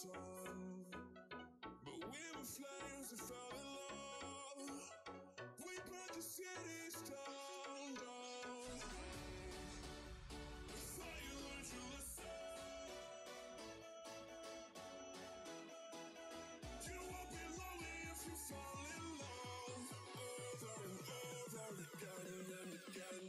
sun, but we were flames that fell in love. We burned the city's down. Before you learned to listen, you won't be lonely if you fall in love over and over again and again.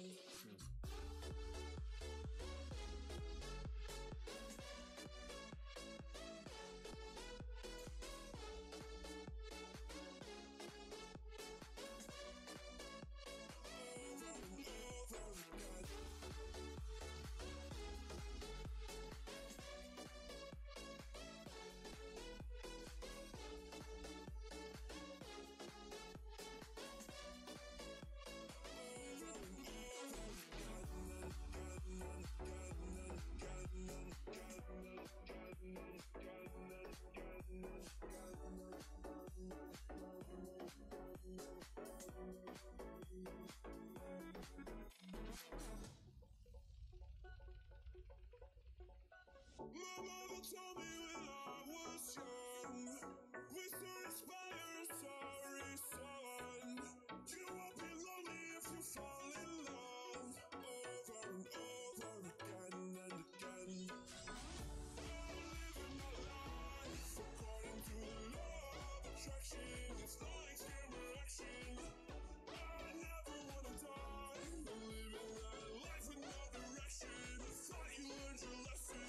My mama told me when I was young, we still inspire a sorry son. You won't be lonely if you fall in love over and over again and again. I'm living my life according to the law of attraction. It's no extreme reaction. I never wanna die. I'm living that life with no direction. I thought you learned your lesson.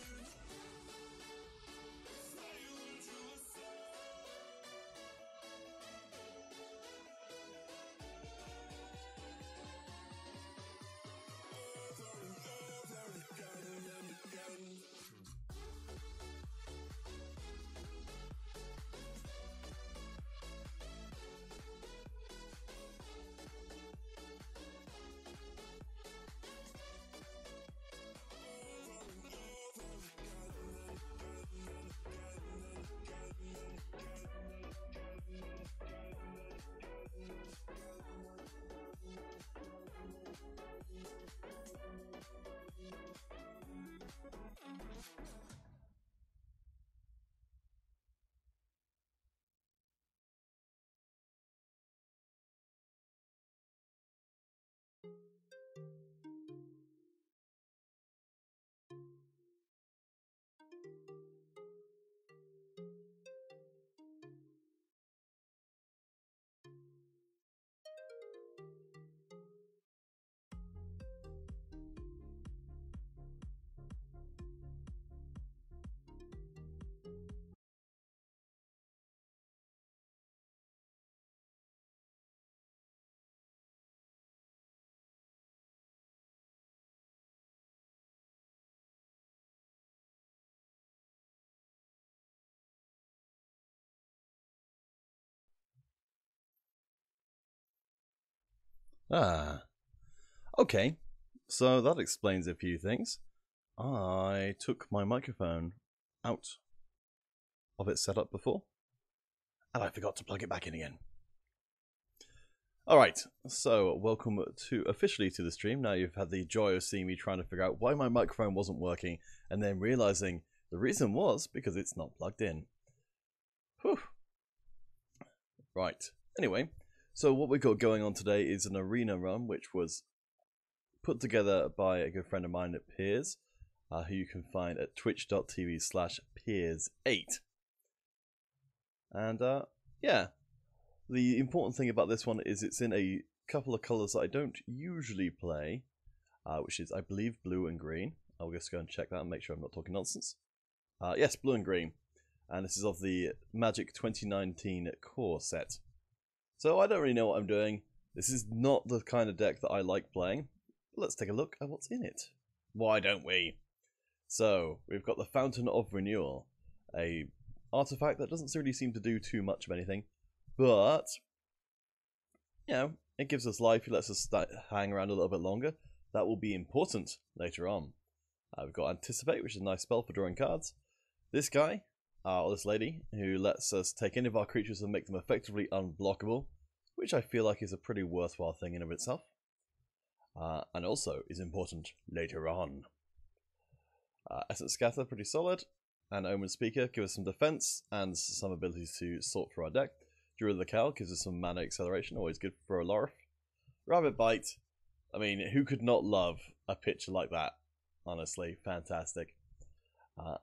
Okay. So that explains a few things. I took my microphone out of its setup before, and I forgot to plug it back in again. Alright, so welcome officially to the stream. Now you've had the joy of seeing me trying to figure out why my microphone wasn't working, and then realizing the reason was because it's not plugged in. Whew. Right, anyway, so what we've got going on today is an arena run, which was put together by a good friend of mine at Piers, who you can find at twitch.tv/Piers8. And yeah, the important thing about this one is it's in a couple of colours that I don't usually play, which is, I believe, blue and green. I'll just go and check that and make sure I'm not talking nonsense. Yes, blue and green. And this is of the Magic 2019 core set. So I don't really know what I'm doing. This is not the kind of deck that I like playing. Let's take a look at what's in it. Why don't we? So, we've got the Fountain of Renewal, a artifact that doesn't really seem to do too much of anything, but, you know, it gives us life, it lets us hang around a little bit longer. That will be important later on. We've got Anticipate, which is a nice spell for drawing cards. This guy, or this lady, who lets us take any of our creatures and make them effectively unblockable, which I feel like is a pretty worthwhile thing in of itself. And also is important later on. Essence Scatter, pretty solid. and Omen Speaker give us some defense and some abilities to sort through our deck. Druid of the Cowl gives us some mana acceleration, always good for a Lorif. Rabbit Bite, I mean, who could not love a picture like that? Honestly, fantastic.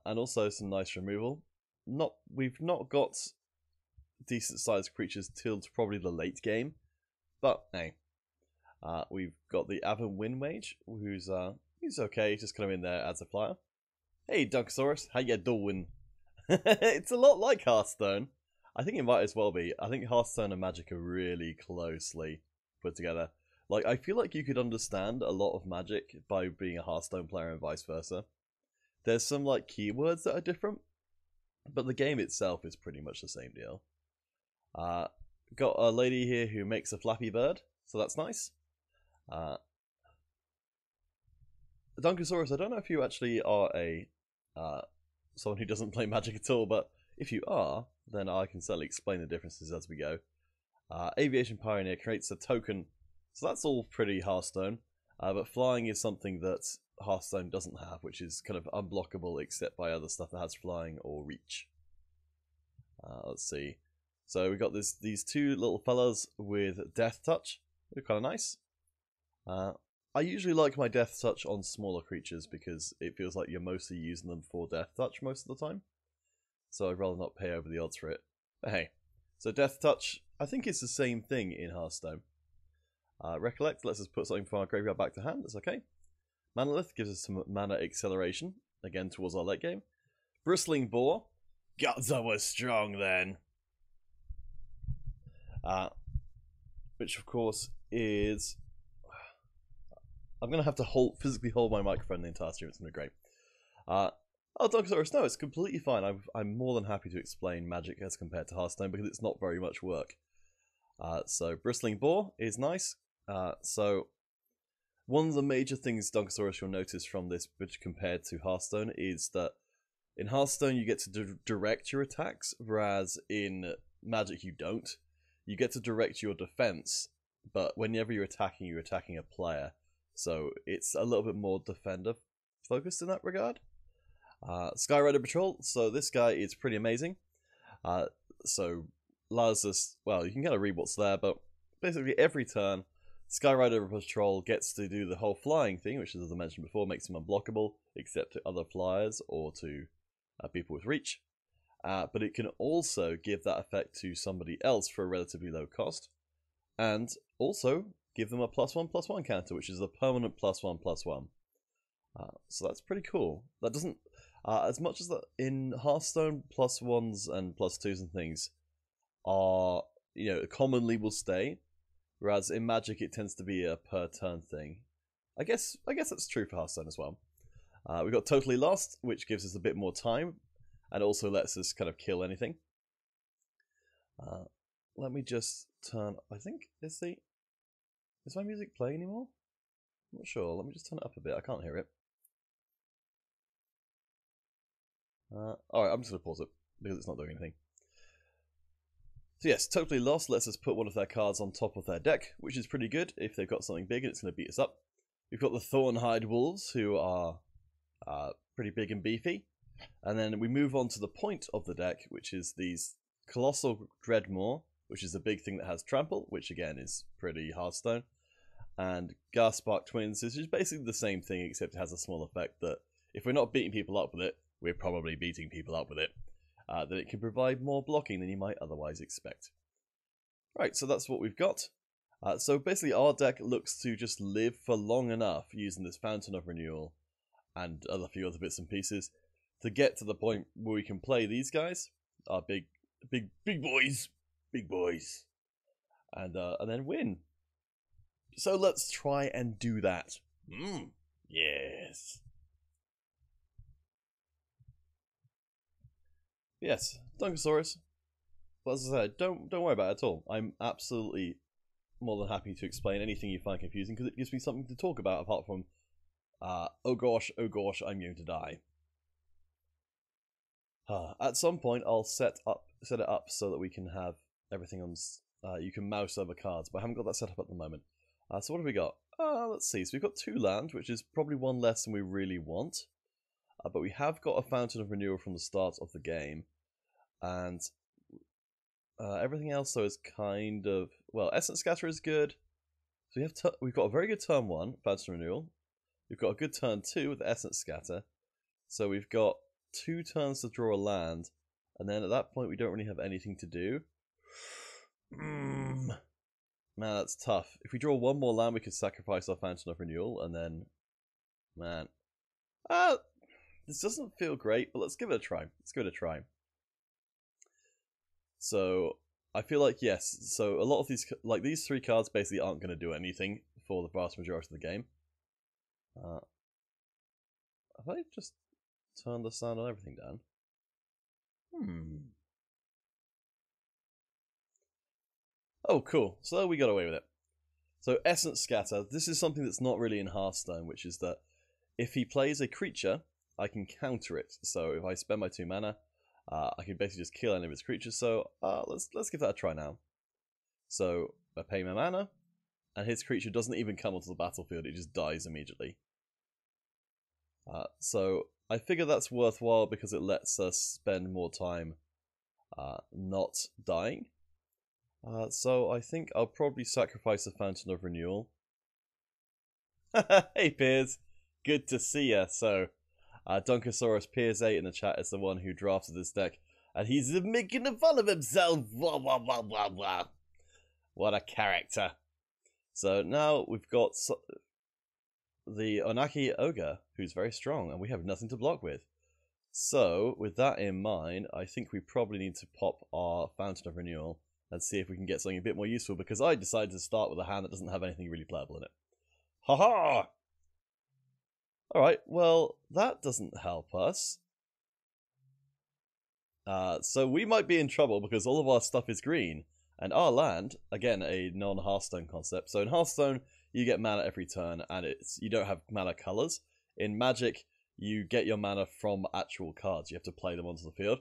And also some nice removal. We've not got decent sized creatures till probably the late game, but hey. We've got the Avan Windmage, who's he's okay, just kind of in there as a flyer. Hey Dunkosaurus, how you doing? It's a lot like Hearthstone. I think it might as well be. I think Hearthstone and Magic are really closely put together. Like, I feel like you could understand a lot of Magic by being a Hearthstone player and vice versa. There's some, like, keywords that are different, but the game itself is pretty much the same deal. Got a lady here who makes a Flappy Bird, so that's nice. Dunkosaurus, I don't know if you actually are a someone who doesn't play Magic at all, but if you are, then I can certainly explain the differences as we go. Aviation Pioneer creates a token, so that's all pretty Hearthstone, but flying is something that Hearthstone doesn't have, which is kind of unblockable except by other stuff that has flying or reach. Let's see. So we got these two little fellas with Death Touch. They're kind of nice. I usually like my Death Touch on smaller creatures because it feels like you're mostly using them for Death Touch most of the time. So I'd rather not pay over the odds for it. But hey, so Death Touch, I think it's the same thing in Hearthstone. Recollect lets us put something from our graveyard back to hand, that's okay. Manalith gives us some mana acceleration, again towards our late game. Bristling Boar, Gods was strong then. Which of course is... I'm going to have to physically hold my microphone the entire stream, it's going to be great. Oh, Dunkosaurus, no, it's completely fine. I'm more than happy to explain Magic as compared to Hearthstone because it's not very much work. So, Bristling Boar is nice. So, one of the major things, Dunkosaurus, you'll notice from this, which compared to Hearthstone, is that in Hearthstone you get to direct your attacks, whereas in Magic you don't. You get to direct your defense, but whenever you're attacking a player. So it's a little bit more defender focused in that regard. Skyrider Patrol, so this guy is pretty amazing. So allows us, well, you can kind of read what's there, but basically every turn, Skyrider Patrol gets to do the whole flying thing, which as I mentioned before, makes him unblockable, except to other flyers or to people with reach. But it can also give that effect to somebody else for a relatively low cost. And also give them a +1/+1 counter, which is a permanent +1/+1. So that's pretty cool. That doesn't, as much as that in Hearthstone, +1s and +2s and things are, commonly will stay, whereas in Magic it tends to be a per turn thing. I guess that's true for Hearthstone as well. We've got Totally Lost, which gives us a bit more time, and also lets us kind of kill anything. Let me just turn, I think, is my music playing anymore? I'm not sure, let me just turn it up a bit, I can't hear it. Alright, I'm just going to pause it, because it's not doing anything. So yes, Totally Lost lets us put one of their cards on top of their deck, which is pretty good if they've got something big and it's going to beat us up. We've got the Thornhide Wolves, who are pretty big and beefy. And then we move on to the point of the deck, which is these Colossal Dreadmaw, which is a big thing that has Trample, which again is pretty Hearthstone. And Garspark Twins, which is basically the same thing, except it has a small effect that if we're not beating people up with it, we're probably beating people up with it. That it can provide more blocking than you might otherwise expect. Right, so that's what we've got. So basically our deck looks to just live for long enough using this Fountain of Renewal and other few other bits and pieces to get to the point where we can play these guys, our big boys, and then win. So let's try and do that. Yes. Yes, Dunkosaurus. But as I said, don't worry about it at all. I'm absolutely more than happy to explain anything you find confusing because it gives me something to talk about apart from, oh gosh, I'm going to die. At some point, I'll set it up so that we can have everything on. You can mouse over cards, but I haven't got that set up at the moment. So what have we got? Let's see. So we've got 2 land, which is probably one less than we really want. but we have got a Fountain of Renewal from the start of the game, and everything else though is kind of, well, Essence Scatter is good. So we've got a very good turn 1, Fountain of Renewal. We've got a good turn 2 with Essence Scatter. So we've got 2 turns to draw a land, and then at that point we don't really have anything to do. Man, that's tough. If we draw 1 more land, we could sacrifice our Fountain of Renewal, and then, man, this doesn't feel great, but let's give it a try. Let's give it a try. So I feel like, yes, so a lot of these, like these 3 cards basically aren't going to do anything for the vast majority of the game. Have I just turned the sound on everything down? Oh, cool. So we got away with it. So Essence Scatter, this is something that's not really in Hearthstone, which is that if he plays a creature, I can counter it. So if I spend my 2 mana, I can basically just kill any of his creatures. So let's give that a try now. So I pay my mana, and his creature doesn't even come onto the battlefield, it just dies immediately. So I figure that's worthwhile because it lets us spend more time not dying. So I think I'll probably sacrifice the Fountain of Renewal. Hey Piers, good to see ya. So Dunkosaurus Piers 8 in the chat is the one who drafted this deck, and he's making fun of himself. Wah, wah, wah, wah, wah. What a character. So now we've got the Onaki Ogre, who's very strong, and we have nothing to block with. So with that in mind, I think we probably need to pop our Fountain of Renewal and see if we can get something a bit more useful, because I decided to start with a hand that doesn't have anything really playable in it. Haha! Alright, well, that doesn't help us. So we might be in trouble because all of our stuff is green. And our land, again, a non-Hearthstone concept. So in Hearthstone, you get mana every turn, and you don't have mana colors. In Magic, you get your mana from actual cards. You have to play them onto the field.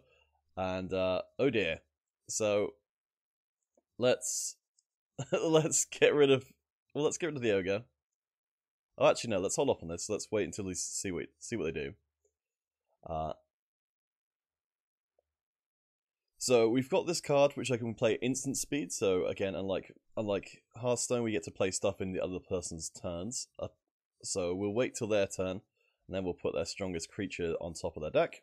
And, oh dear. So, let's get rid of the Ogre. Oh, actually, no, let's hold off on this. Let's wait until we see what they do. So we've got this card which I can play instant speed. So again, unlike Hearthstone, we get to play stuff in the other person's turns. So we'll wait till their turn, and then we'll put their strongest creature on top of their deck.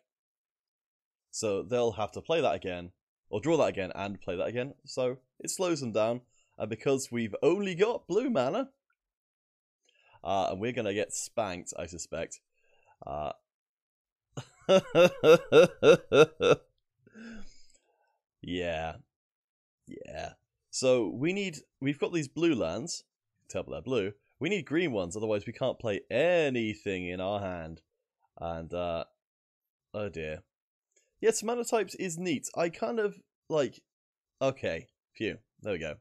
So they'll have to play that again, or draw that again, and play that again. So it slows them down, and because we've only got blue mana, and we're gonna get spanked, I suspect. Yeah. So we've got these blue lands. Tell me they're blue. We need green ones, otherwise we can't play anything in our hand. And oh dear. Yes, mana types is neat. I kind of like. Okay, phew. There we go.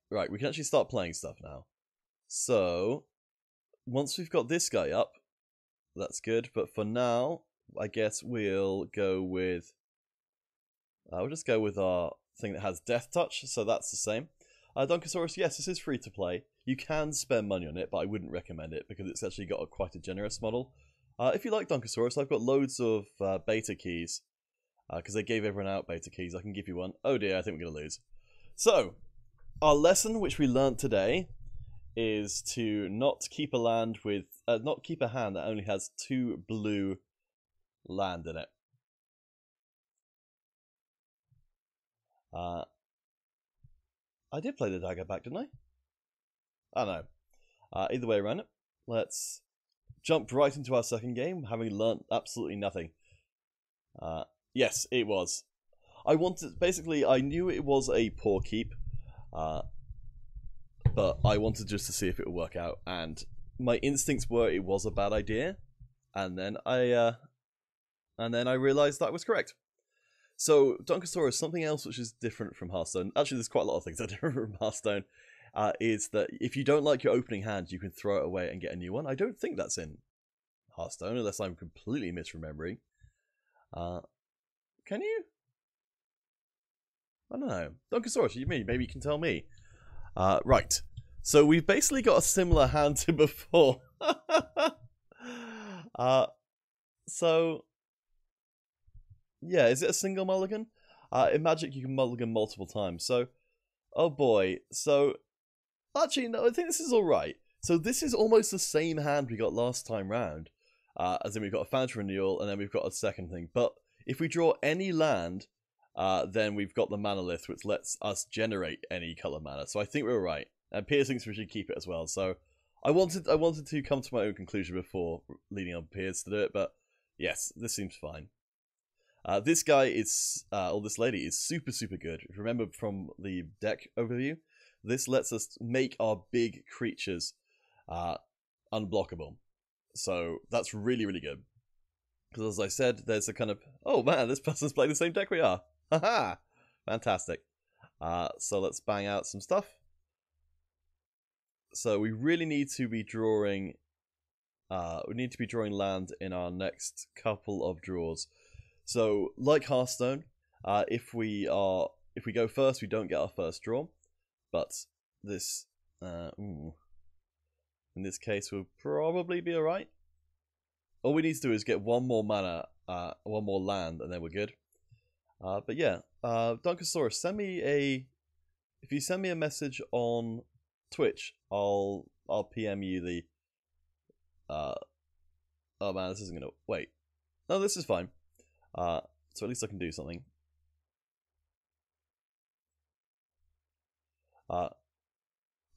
Right, we can actually start playing stuff now. So once we've got this guy up, that's good. But for now, I guess we'll go with. We'll just go with our thing that has Death Touch, so that's the same. Dunkosaurus, yes, this is free to play. You can spend money on it, but I wouldn't recommend it because it's actually got quite a generous model. If you like Dunkosaurus, I've got loads of beta keys because they gave everyone out beta keys. I can give you one. Oh dear, I think we're going to lose. So, our lesson which we learnt today is to not keep a land with, not keep a hand that only has 2 blue land in it. I did play the dagger back, didn't I? Oh no. Either way around it, let's jump right into our second game, having learnt absolutely nothing. Yes, it was. Basically, I knew it was a poor keep, but I wanted just to see if it would work out, and my instincts were it was a bad idea, and then I realised that was correct. So, Dunkosaurus, something else which is different from Hearthstone, actually there's quite a lot of things that are different from Hearthstone, is that if you don't like your opening hand, you can throw it away and get a new one. I don't think that's in Hearthstone, unless I'm completely misremembering. Can you? I don't know. Dunkosaurus, maybe you can tell me. Right. So we've basically got a similar hand to before. So yeah, is it a single mulligan? In Magic, you can mulligan multiple times. So, oh boy. So, actually, no, I think this is all right. So this is almost the same hand we got last time round. As in, we've got a Fountain Renewal, and then we've got a second thing. But if we draw any land, then we've got the Manalith, which lets us generate any color mana. So I think we're right. And Piers thinks we should keep it as well. So I wanted to come to my own conclusion before leading on Piers to do it, but yes, this seems fine. This guy is, or this lady is super, super good. If you remember from the deck overview, this lets us make our big creatures unblockable. So that's really, really good. Because as I said, there's a kind of, oh man, this person's playing the same deck we are. Haha! Fantastic. So let's bang out some stuff. So we really need to be drawing, land in our next couple of draws. So, like Hearthstone, if we go first, we don't get our first draw. But this, in this case, we'll probably be alright. All we need to do is get one more mana, one more land, and then we're good. But yeah, Dunkosaurus, if you send me a message on Twitch, I'll PM you the. Oh man, this isn't gonna wait. No, this is fine. So at least I can do something. Oh,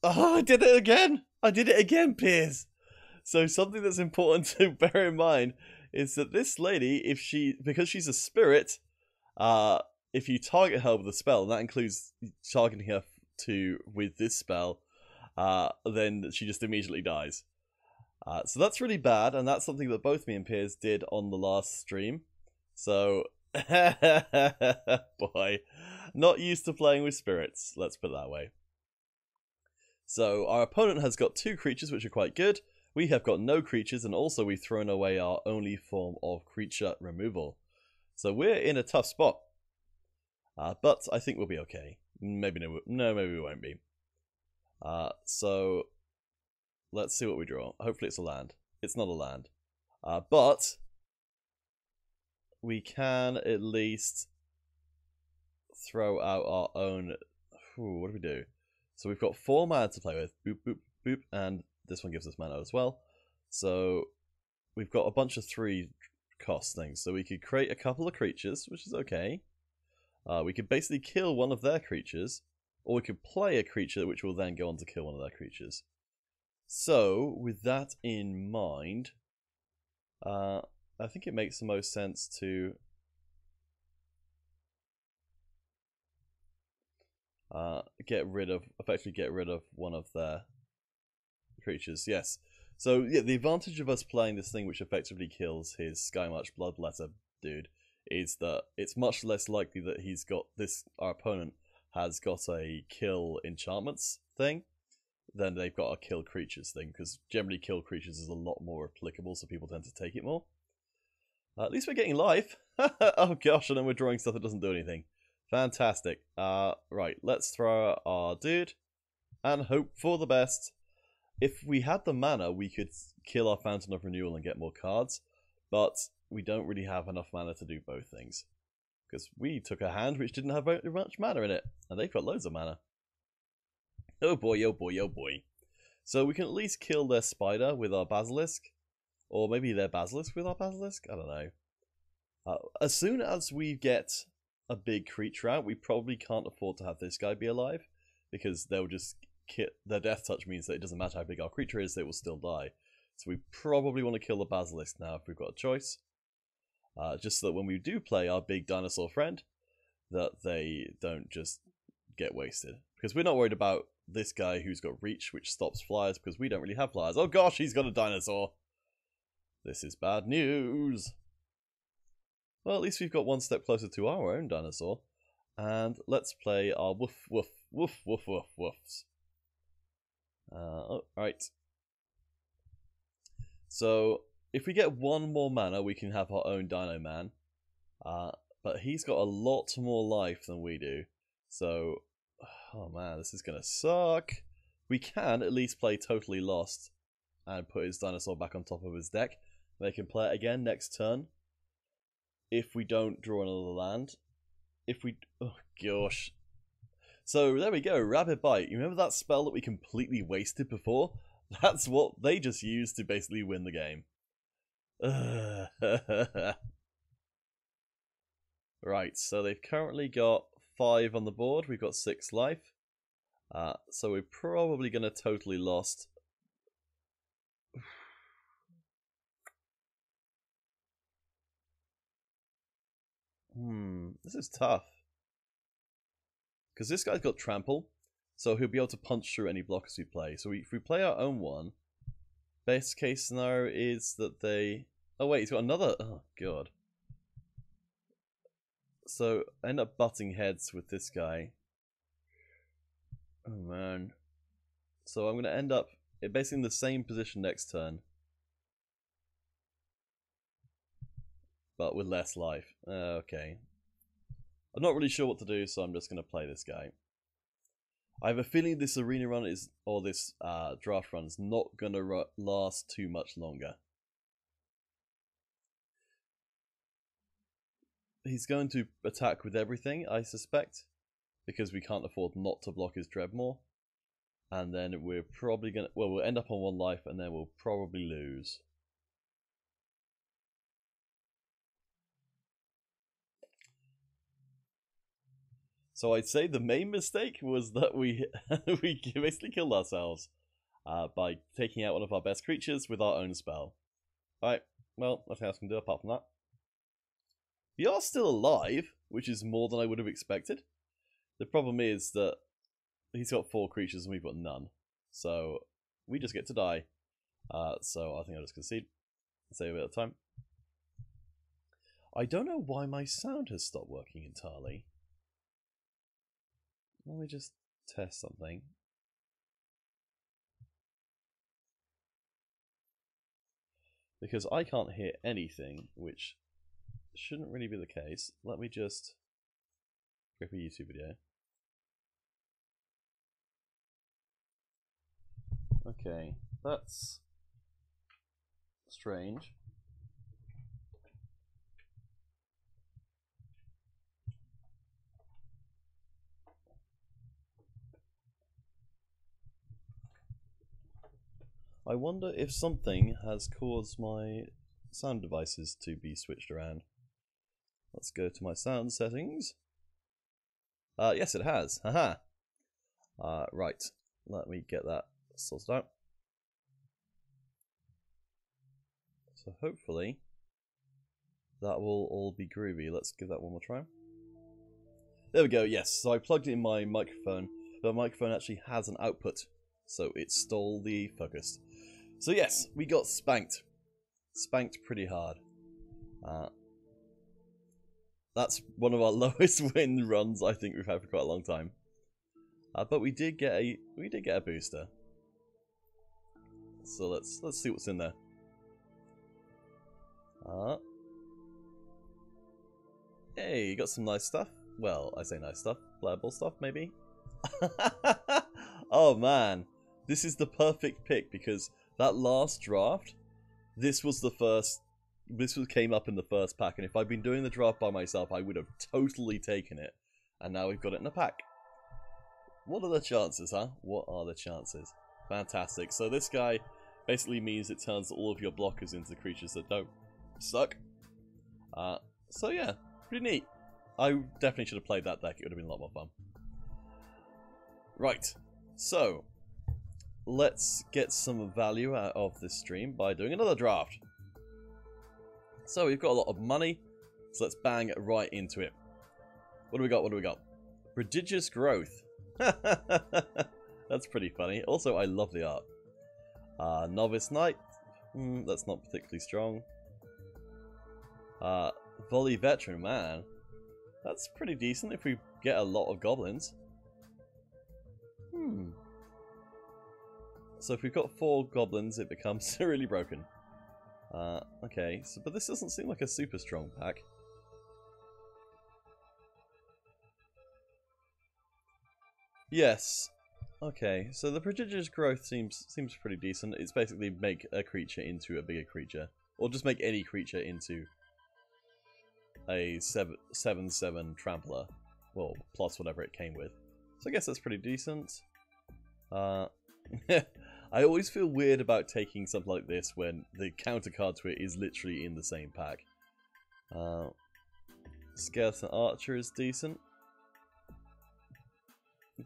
I did it again! I did it again, Piers! So something that's important to bear in mind is that this lady, because she's a spirit, if you target her with a spell, and that includes targeting her with this spell, then she just immediately dies. So that's really bad, and that's something that both me and Piers did on the last stream. So, boy, not used to playing with spirits, let's put it that way. So, our opponent has got 2 creatures, which are quite good. We have got no creatures, and also we've thrown away our only form of creature removal. So, we're in a tough spot. But I think we'll be okay. Maybe maybe we won't be. So, let's see what we draw. Hopefully it's a land. It's not a land. But we can at least throw out our own. What do we do? So we've got 4 mana to play with. Boop, boop, boop. And this one gives us mana as well. So we've got a bunch of 3 cost things. So we could create a couple of creatures, which is okay. We could basically kill one of their creatures. Or we could play a creature which will then go on to kill one of their creatures. So, with that in mind, I think it makes the most sense to effectively get rid of one of their creatures. Yes. So, yeah, the advantage of us playing this thing which effectively kills his Skymarch Bloodletter dude is that it's much less likely that our opponent has got a kill enchantments thing than they've got a kill creatures thing, because generally kill creatures is a lot more applicable, so people tend to take it more. At least we're getting life. Oh gosh, and then we're drawing stuff that doesn't do anything. Fantastic. Right, let's throw our dude and hope for the best. If we had the mana, we could kill our Fountain of Renewal and get more cards, but we don't really have enough mana to do both things. Because we took a hand which didn't have very much mana in it, and they've got loads of mana. Oh boy, oh boy, oh boy. So we can at least kill their spider with our Basilisk, or maybe their Basilisk with our Basilisk, I don't know. As soon as we get a big creature out, we probably can't afford to have this guy be alive, because they'll just their death touch means that it doesn't matter how big our creature is, they will still die. So we probably want to kill the Basilisk now if we've got a choice. Just so that when we do play our big dinosaur friend, that they don't just get wasted. Because we're not worried about this guy who's got reach, which stops flyers, because we don't really have flyers. Oh gosh, he's got a dinosaur! This is bad news! Well, at least we've got one step closer to our own dinosaur. And let's play our woof woof woof woof woof woofs. Alright. So, if we get one more mana, we can have our own Dino Man. But he's got a lot more life than we do. So, oh man, this is gonna suck. We can at least play Totally Lost and put his dinosaur back on top of his deck. They can play it again next turn. If we don't draw another land. If we... Oh, gosh. So, there we go. Rapid Bite. You remember that spell that we completely wasted before? That's what they just used to basically win the game. Right, so they've currently got 5 on the board. We've got 6 life. So we're probably going to totally lost. This is tough. Because this guy's got trample, so he'll be able to punch through any blockers we play. So if we play our own one, best case scenario is that they... Oh wait, he's got another... Oh god. So I end up butting heads with this guy. Oh man. So I'm going to end up basically in the same position next turn. But with less life. Okay. I'm not really sure what to do, so I'm just going to play this guy. I have a feeling this arena run is, or this draft run is not going to last too much longer. He's going to attack with everything, I suspect, because we can't afford not to block his Dreadmaw. And then we're probably going to, well, we'll end up on 1 life and then we'll probably lose. So I'd say the main mistake was that we we basically killed ourselves by taking out one of our best creatures with our own spell. Alright, well, nothing else I can do apart from that. We are still alive, which is more than I would have expected. The problem is that he's got 4 creatures and we've got none. So we just get to die. So I think I'll just concede. Save a bit of time. I don't know why my sound has stopped working entirely. Let me just test something. Because I can't hear anything, which shouldn't really be the case. Let me just grab a YouTube video. Okay, that's strange. I wonder if something has caused my sound devices to be switched around. Let's go to my sound settings. Yes, it has. Haha. Right. Let me get that sorted out. So hopefully that will all be groovy. Let's give that one more try. There we go. Yes. So I plugged in my microphone. The microphone actually has an output, so it stole the focus. So yes, we got spanked. Spanked pretty hard. That's one of our lowest win runs I think we've had for quite a long time. But we did get a booster. So let's see what's in there. Hey, you got some nice stuff. Well, I say nice stuff. Playable stuff, maybe. Oh man, this is the perfect pick because that last draft, this came up in the first pack, and if I'd been doing the draft by myself, I would have totally taken it. And now we've got it in a pack. What are the chances, huh? What are the chances? Fantastic. So this guy basically means it turns all of your blockers into creatures that don't suck. So yeah, pretty neat. I definitely should have played that deck. It would have been a lot more fun. Right. So let's get some value out of this stream by doing another draft. So we've got a lot of money, so let's bang right into it. What do we got? What do we got? Prodigious Growth. That's pretty funny. Also, I love the art. Novice Knight. That's not particularly strong. Volley Veteran, man. That's pretty decent if we get a lot of goblins. So if we've got 4 goblins, it becomes really broken. Okay, so but this doesn't seem like a super strong pack. Yes. Okay, so the Prodigious Growth seems pretty decent. It's basically make a creature into a bigger creature. Or just make any creature into a 7/7 trampler. Well, plus whatever it came with. So I guess that's pretty decent. I always feel weird about taking something like this when the countercard to it is literally in the same pack. Skeleton Archer is decent.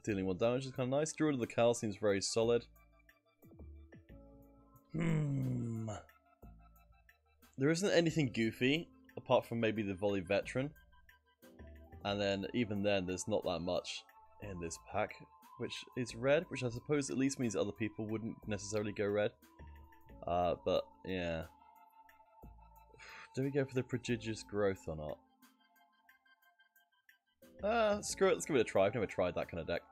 Dealing 1 damage is kind of nice. Druid of the Cowl seems very solid. There isn't anything goofy, apart from maybe the Volley Veteran. And then, even then, there's not that much in this pack, which is red, which I suppose at least means other people wouldn't necessarily go red. But, yeah. Do we go for the Prodigious Growth or not? Screw it, let's give it a try. I've never tried that kind of deck.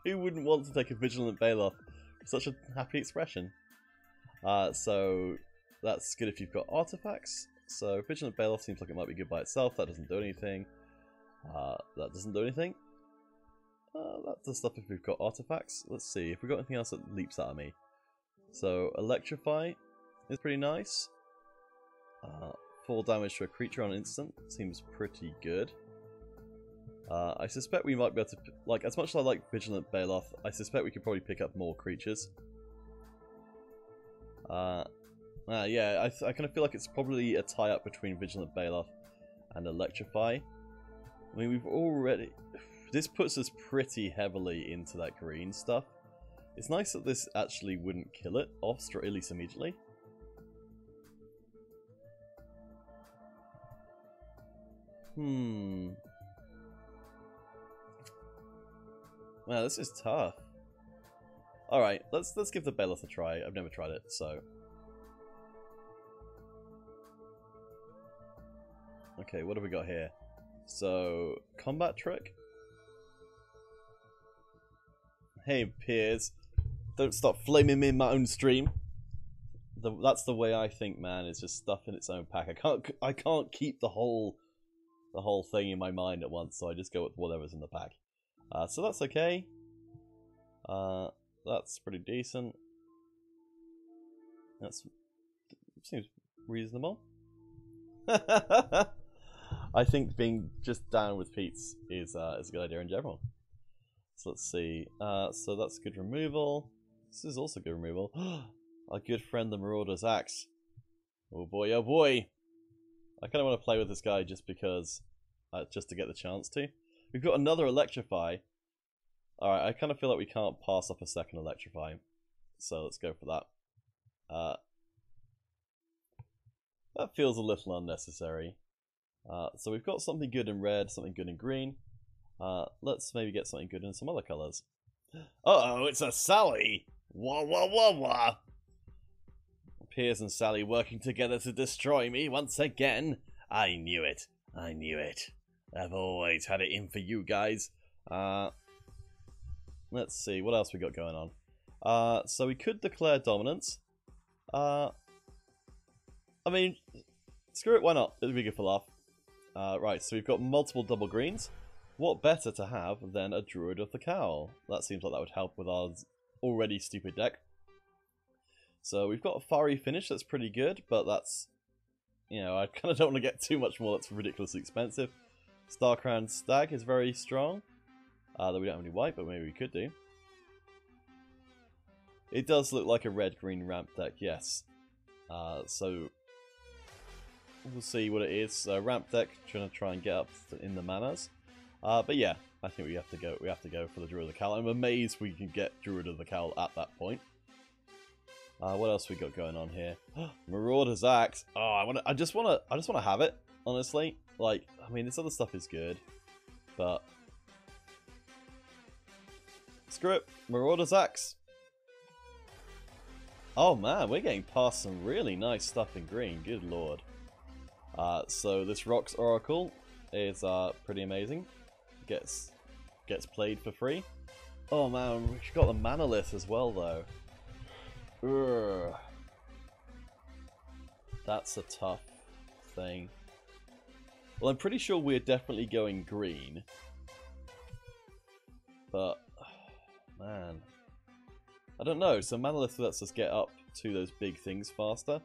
Who wouldn't want to take a Vigilant Baloth? Such a happy expression. So that's good if you've got artifacts. So Vigilant Baloth seems like it might be good by itself. That doesn't do anything. That doesn't do anything. That does stuff if we've got artifacts. Let's see if we've got anything else that leaps out at me. So Electrify is pretty nice. 4 damage to a creature on instant seems pretty good. I suspect we might be able to, like, as much as I like Vigilant Baloth, I suspect we could probably pick up more creatures. Yeah, I kind of feel like it's probably a tie-up between Vigilant Baloth and Electrify. I mean, we've already... This puts us pretty heavily into that green stuff. It's nice that this actually wouldn't kill it off, at least immediately. Wow, this is tough. Alright, let's give the Baloth a try. I've never tried it, so... Okay, what have we got here? So, Combat Trick? Hey, Piers. Don't stop flaming me in my own stream. That's the way I think, man. It's just stuff in its own pack. I can't keep the whole thing in my mind at once, so I just go with whatever's in the pack. So that's okay. That's pretty decent. That seems reasonable. I think being just down with Pete's is a good idea in general. So let's see. So that's good removal. This is also good removal. Our good friend the Marauder's Axe. Oh boy, oh boy. I kind of want to play with this guy just because, just to get the chance to. We've got another Electrify. Alright, I kind of feel like we can't pass up a second Electrify. So let's go for that. That feels a little unnecessary. So we've got something good in red, something good in green. Let's maybe get something good in some other colours. Uh-oh, it's a Sally! Wah wah wah wah! Piers and Sally working together to destroy me once again. I knew it. I knew it. I've always had it in for you guys. Let's see, what else we got going on? So we could declare dominance. I mean, screw it, why not? It'll be good for laugh. Right, so we've got multiple double greens. What better to have than a Druid of the Cowl? That seems like that would help with our already stupid deck. So we've got a Fiery Finish that's pretty good, but that's... You know, I kind of don't want to get too much more, that's ridiculously expensive. Starcrowned Stag is very strong. Though we don't have any white, but maybe we could do. It does look like a red-green ramp deck, yes. So we'll see what it is. Ramp deck, trying to try and get up in the manas. But yeah, I think we have to go. We have to go for the Druid of the Cowl. I'm amazed we can get Druid of the Cowl at that point. What else we got going on here? Marauder's Axe. Oh, I just want to have it. Honestly, like, I mean, this other stuff is good, but screw it. Marauder's Axe. Oh man, we're getting past some really nice stuff in green. Good lord. So this Rocks Oracle is pretty amazing. Gets played for free. Oh man, we've got the Manalith as well though. Ugh. That's a tough thing. Well, I'm pretty sure we're definitely going green. But man, I don't know, so Manalith lets us get up to those big things faster.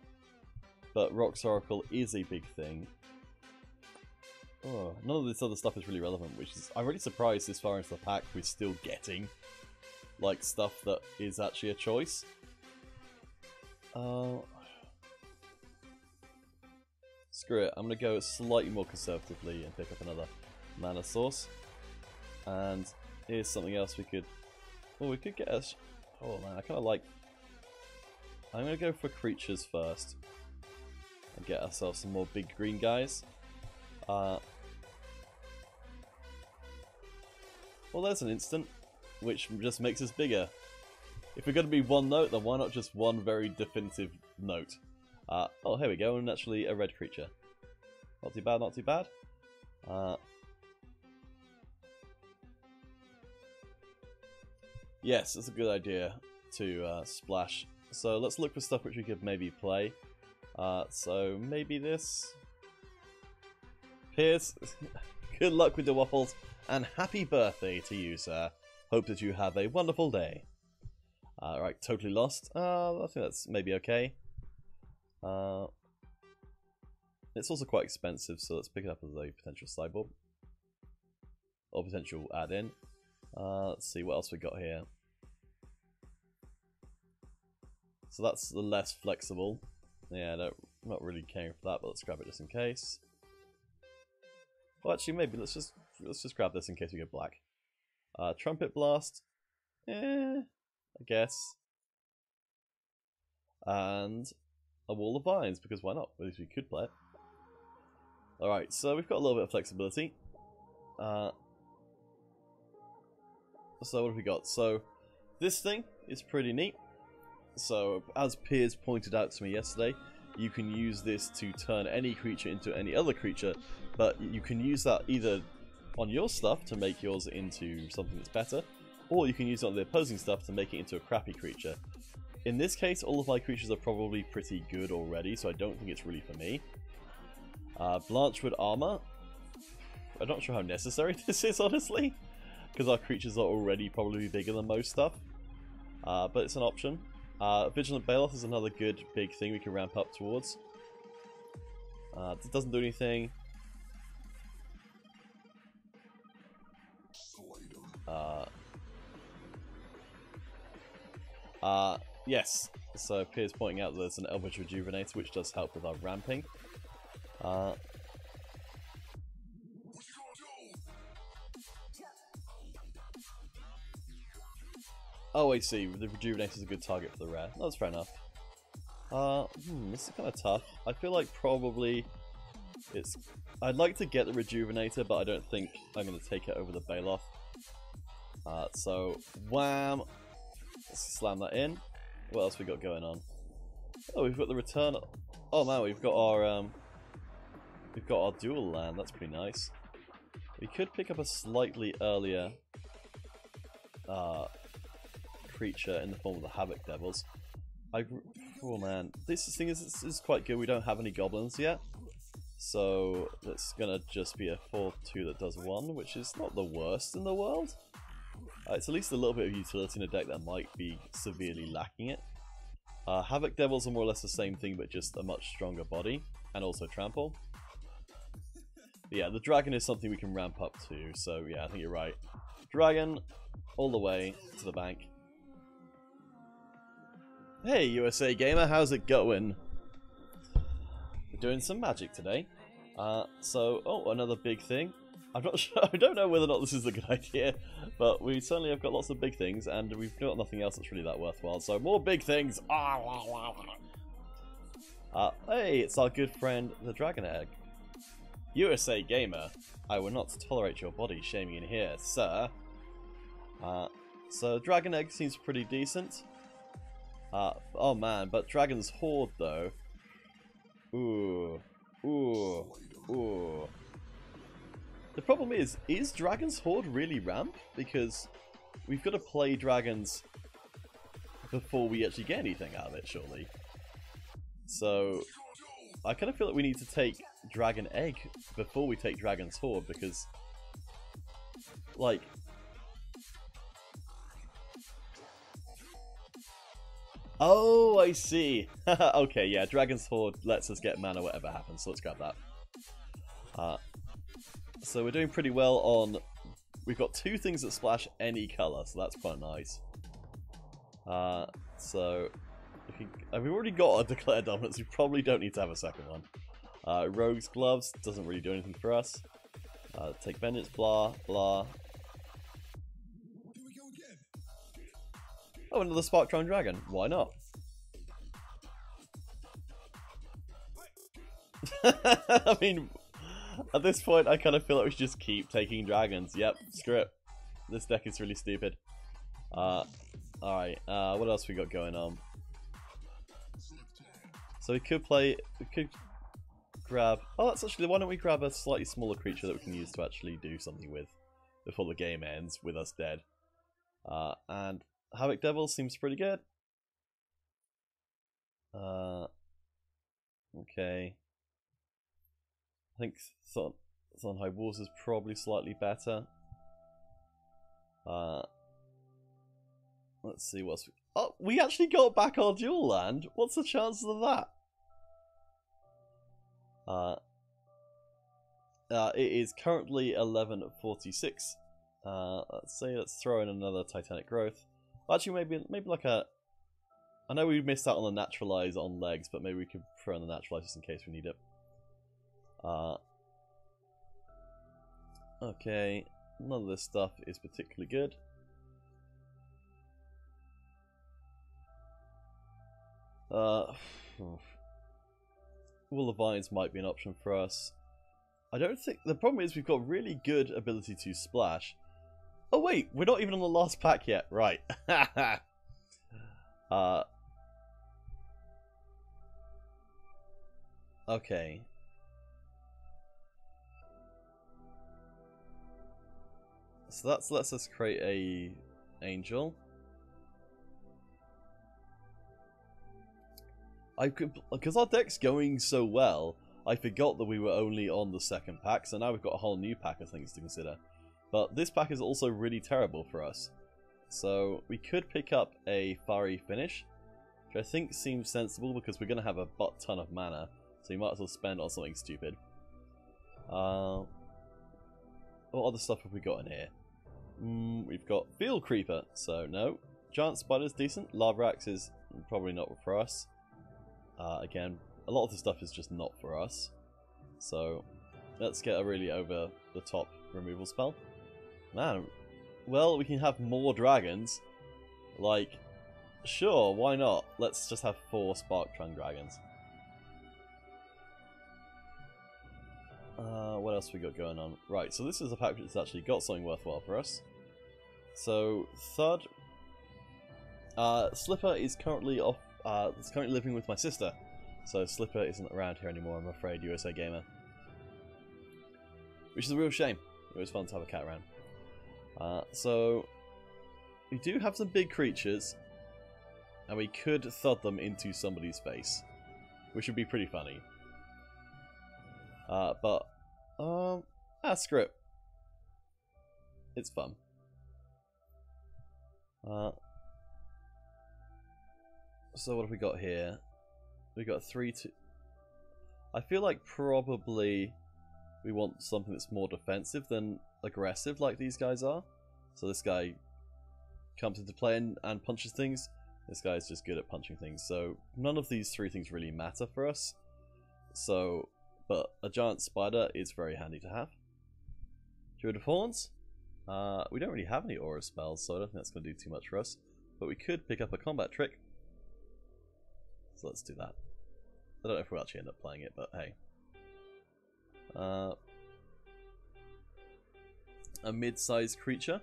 But Rock's Oracle is a big thing. Oh, none of this other stuff is really relevant, which is... I'm really surprised this far into the pack we're still getting, like, stuff that is actually a choice. Screw it, I'm going to go slightly more conservatively and pick up another mana source. And here's something else we could... Oh, we could get us... Oh man, I kind of like... I'm going to go for creatures first. And get ourselves some more big green guys. Well, there's an instant, which just makes us bigger. If we're going to be one note, then why not just one very definitive note? Oh, here we go, and actually a red creature. Not too bad, not too bad. Yes, it's a good idea to splash. So let's look for stuff which we could maybe play. So maybe this. Piers, good luck with the waffles, and happy birthday to you, sir. Hope that you have a wonderful day. Right, totally lost. I think that's maybe okay. It's also quite expensive, so let's pick it up as a potential sideboard. Or potential add-in. Let's see what else we got here. So that's the less flexible. Yeah, I'm not really caring for that, but let's grab it just in case. Well, actually, maybe let's just grab this in case we go black. Trumpet Blast. I guess. And a Wall of Vines, because why not? At least we could play it. Alright, so we've got a little bit of flexibility. So what have we got? So this thing is pretty neat. So as Piers pointed out to me yesterday, you can use this to turn any creature into any other creature, but you can use that either on your stuff to make yours into something that's better, or you can use it on the opposing stuff to make it into a crappy creature. In this case, all of my creatures are probably pretty good already, so I don't think it's really for me. Blanchwood Armor. I'm not sure how necessary this is, honestly, because our creatures are already probably bigger than most stuff. But it's an option. Vigilant Baloth is another good big thing we can ramp up towards. It doesn't do anything. Yes, so Piers pointing out that there's an Eldritch Rejuvenator, which does help with our ramping. Oh, I see. The Rejuvenator is a good target for the rare. That's fair enough. This is kind of tough. I feel like probably it's... I'd like to get the Rejuvenator, but I don't think I'm going to take it over the Baloth. So, wham! Let's slam that in. What else we got going on? Oh, we've got the return... Oh man, we've got our dual land. That's pretty nice. We could pick up a slightly earlier creature in the form of the Havoc Devils. Oh man, this is quite good. We don't have any goblins yet, so that's gonna just be a 4/2 that does 1, which is not the worst in the world. It's at least a little bit of utility in a deck that might be severely lacking it. Havoc Devils are more or less the same thing, but just a much stronger body, and also trample. But yeah, the dragon is something we can ramp up to, so yeah, I think you're right. Dragon, all the way to the bank. Hey USA Gamer, how's it going? We're doing some magic today. Oh, another big thing. I'm not sure, I don't know whether or not this is a good idea, but we certainly have got lots of big things, and we've got nothing else that's really that worthwhile, so more big things! Hey, it's our good friend, the Dragon Egg. USA Gamer, I will not tolerate your body shaming in here, sir. So Dragon Egg seems pretty decent. Oh man, but Dragon's Horde though. Ooh. The problem is Dragon's Horde really ramp? Because we've got to play dragons before we actually get anything out of it, surely. So I kind of feel like we need to take Dragon Egg before we take Dragon's Horde, because like Oh, I see. Okay, yeah, Dragon's Horde lets us get mana whatever happens, so let's grab that. So we're doing pretty well on... We've got 2 things that splash any colour, so that's quite nice. So... we've already got a Declare Dominance, we probably don't need to have a second one. Rogue's Gloves doesn't really do anything for us. Take Vengeance, blah, blah. Here we go again. Oh, another Sparktron Dragon. Why not? I mean, at this point, I kind of feel like we should just keep taking dragons. Yep, screw it. This deck is really stupid. Alright, what else we got going on? So we could grab... Oh, that's actually... Why don't we grab a slightly smaller creature that we can use to actually do something with before the game ends with us dead. And Havoc Devil seems pretty good. Okay. I think Thorn High Walls is probably slightly better. Let's see what's... Oh, we actually got back our dual land. What's the chances of that? It is currently 11:46. Let's throw in another Titanic Growth. Actually, maybe like a... I know we missed out on the Naturalize on legs, but maybe we could throw in the Naturalize just in case we need it. Okay, none of this stuff is particularly good. Wall of Vines might be an option for us. I don't think... The problem is we've got really good ability to splash. Oh wait, we're not even on the last pack yet. Right. Okay. So that lets us create a angel. Because our deck's going so well, I forgot that we were only on the second pack, so now we've got a whole new pack of things to consider. But this pack is also really terrible for us. So we could pick up a Fiery Finish, which I think seems sensible because we're going to have a butt-ton of mana, so you might as well spend on something stupid. What other stuff have we got in here? We've got Field Creeper, so no. Giant Spider's decent. Lava Axe is probably not for us. Again, a lot of the stuff is just not for us. So, let's get a really over-the-top removal spell. Man, well, we can have more dragons. Like, sure, why not? Let's just have 4 Sparktron Dragons. What else we got going on? Right, so this is a pack that's actually got something worthwhile for us. So, Thud. Slipper is currently off. Is currently living with my sister, so Slipper isn't around here anymore, I'm afraid, USA Gamer. Which is a real shame. It was fun to have a cat around. So, we do have some big creatures, and we could thud them into somebody's face, which would be pretty funny. Screw it. It's fun. So what have we got here? We got 3-2. I feel like probably we want something that's more defensive than aggressive like these guys are. So this guy comes into play and punches things. This guy is just good at punching things. So none of these 3 things really matter for us. So, but a giant spider is very handy to have. Druid of Horns. We don't really have any aura spells, so I don't think that's going to do too much for us. But we could pick up a combat trick. So let's do that. I don't know if we'll actually end up playing it, but hey. A mid-sized creature.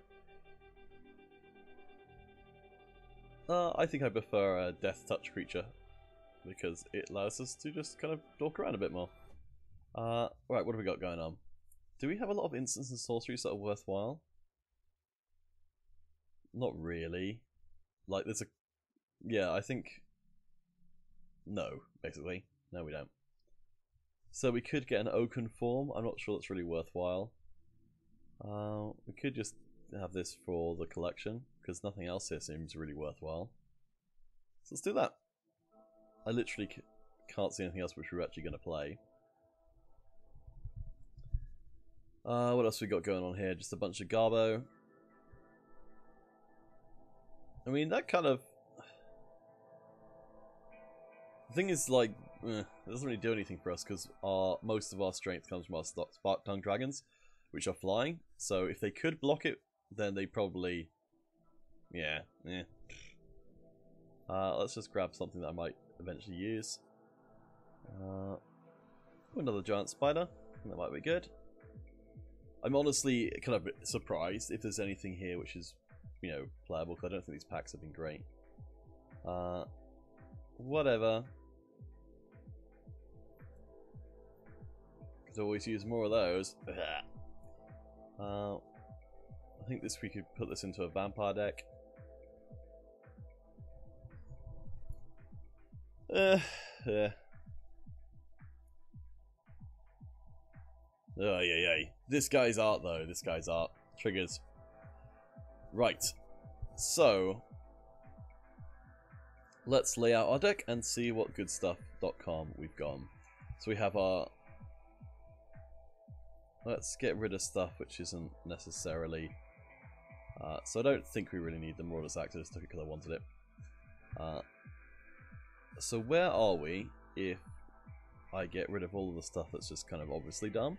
I think I prefer a Death Touch creature, because it allows us to just kind of walk around a bit more. Right, what have we got going on? Do we have a lot of instants and sorceries that are worthwhile? Not really. Like, there's a... Yeah, I think... No, basically. No, we don't. So we could get an Oaken form. I'm not sure that's really worthwhile. We could just have this for the collection, because nothing else here seems really worthwhile. So let's do that. I literally can't see anything else which we're actually going to play. What else we got going on here? Just a bunch of Garbo. I mean, that kind of... The thing is, like, it doesn't really do anything for us because most of our strength comes from our Spark Tongue Dragons, which are flying. So if they could block it, then they probably... Yeah, let's just grab something that I might eventually use. Another giant spider. That might be good. I'm honestly kind of surprised if there's anything here which is, you know, playable, because I don't think these packs have been great. Whatever. Could always use more of those. I think we could put this into a vampire deck. Yeah. Oh, yeah. This guy's art, though. This guy's art. Triggers. Right. So, let's lay out our deck and see what goodstuff.com we've got. So we have our... Let's get rid of stuff which isn't necessarily... so I don't think we really need the Marauders Act. I just took it because I wanted it. So where are we if I get rid of all of the stuff that's just kind of obviously dumb?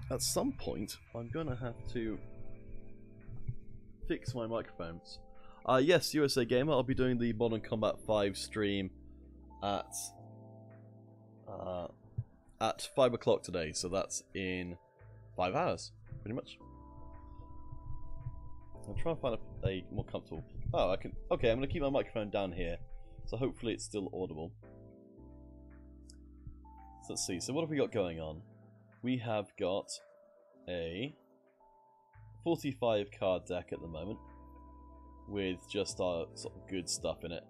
At some point, I'm going to have to fix my microphones. Yes, USA Gamer, I'll be doing the Modern Combat 5 stream at 5 o'clock today, so that's in 5 hours, pretty much. I'm trying to find a more comfortable... Oh, I can... Okay, I'm going to keep my microphone down here, so hopefully it's still audible. So let's see, so what have we got going on? We have got a 45 card deck at the moment, with just our sort of good stuff in it.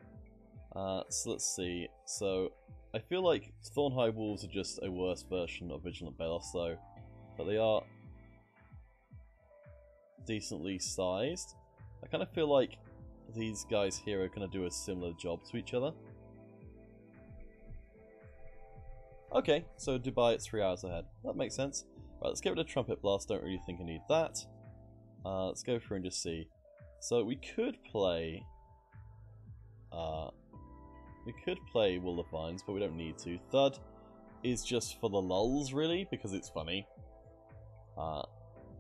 So let's see, so I feel like Thornhide Wolves are just a worse version of Vigilant Balos though, but they are decently sized. I kind of feel like these guys here are going to do a similar job to each other. Okay, so Dubai at 3 hours ahead. That makes sense. Right, let's get rid of Trumpet Blast. Don't really think I need that. Let's go through and just see. So we could play... Will of Vines, but we don't need to. Thud is just for the lulz, really, because it's funny.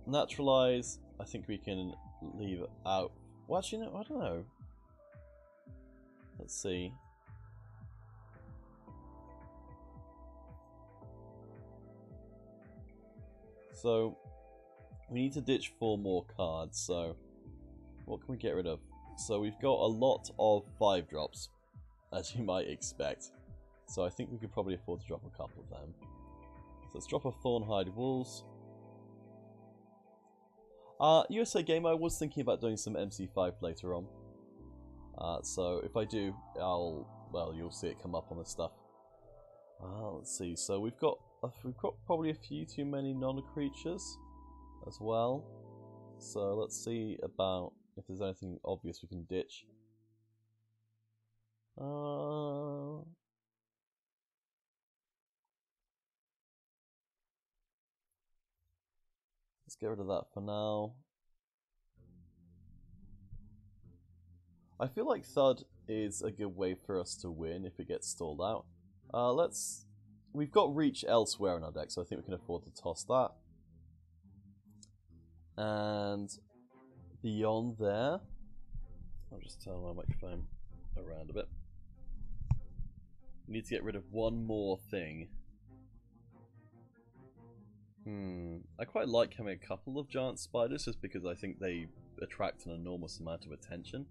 Naturalize, I think we can leave out... Well, actually, no, I don't know. Let's see. So, we need to ditch 4 more cards, so what can we get rid of? So we've got a lot of 5 drops, as you might expect. So I think we could probably afford to drop a couple of them. So let's drop a Thornhide Wolves. USA Gamer, I was thinking about doing some MC5 later on. So if I do, well, you'll see it come up on this stuff. Let's see, so we've got probably a few too many non-creatures as well. So let's see about if there's anything obvious we can ditch. Let's get rid of that for now. I feel like Thud is a good way for us to win if it gets stalled out. We've got Reach elsewhere in our deck, so I think we can afford to toss that. And beyond there, I'll just turn my microphone around a bit. We need to get rid of one more thing. I quite like having a couple of giant spiders just because I think they attract an enormous amount of attention.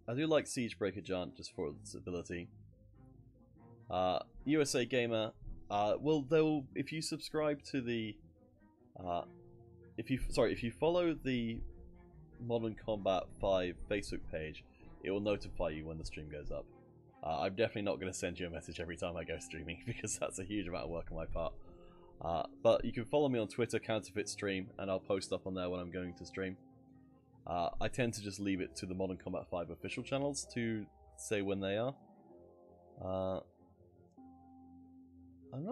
I do like Siegebreaker Giant just for its ability. USA Gamer, well, if you subscribe to the, if you follow the Modern Combat 5 Facebook page, it will notify you when the stream goes up. I'm definitely not going to send you a message every time I go streaming because that's a huge amount of work on my part. But you can follow me on Twitter, Counterfeit Stream, and I'll post up on there when I'm going to stream. I tend to just leave it to the Modern Combat 5 official channels to say when they are. I'm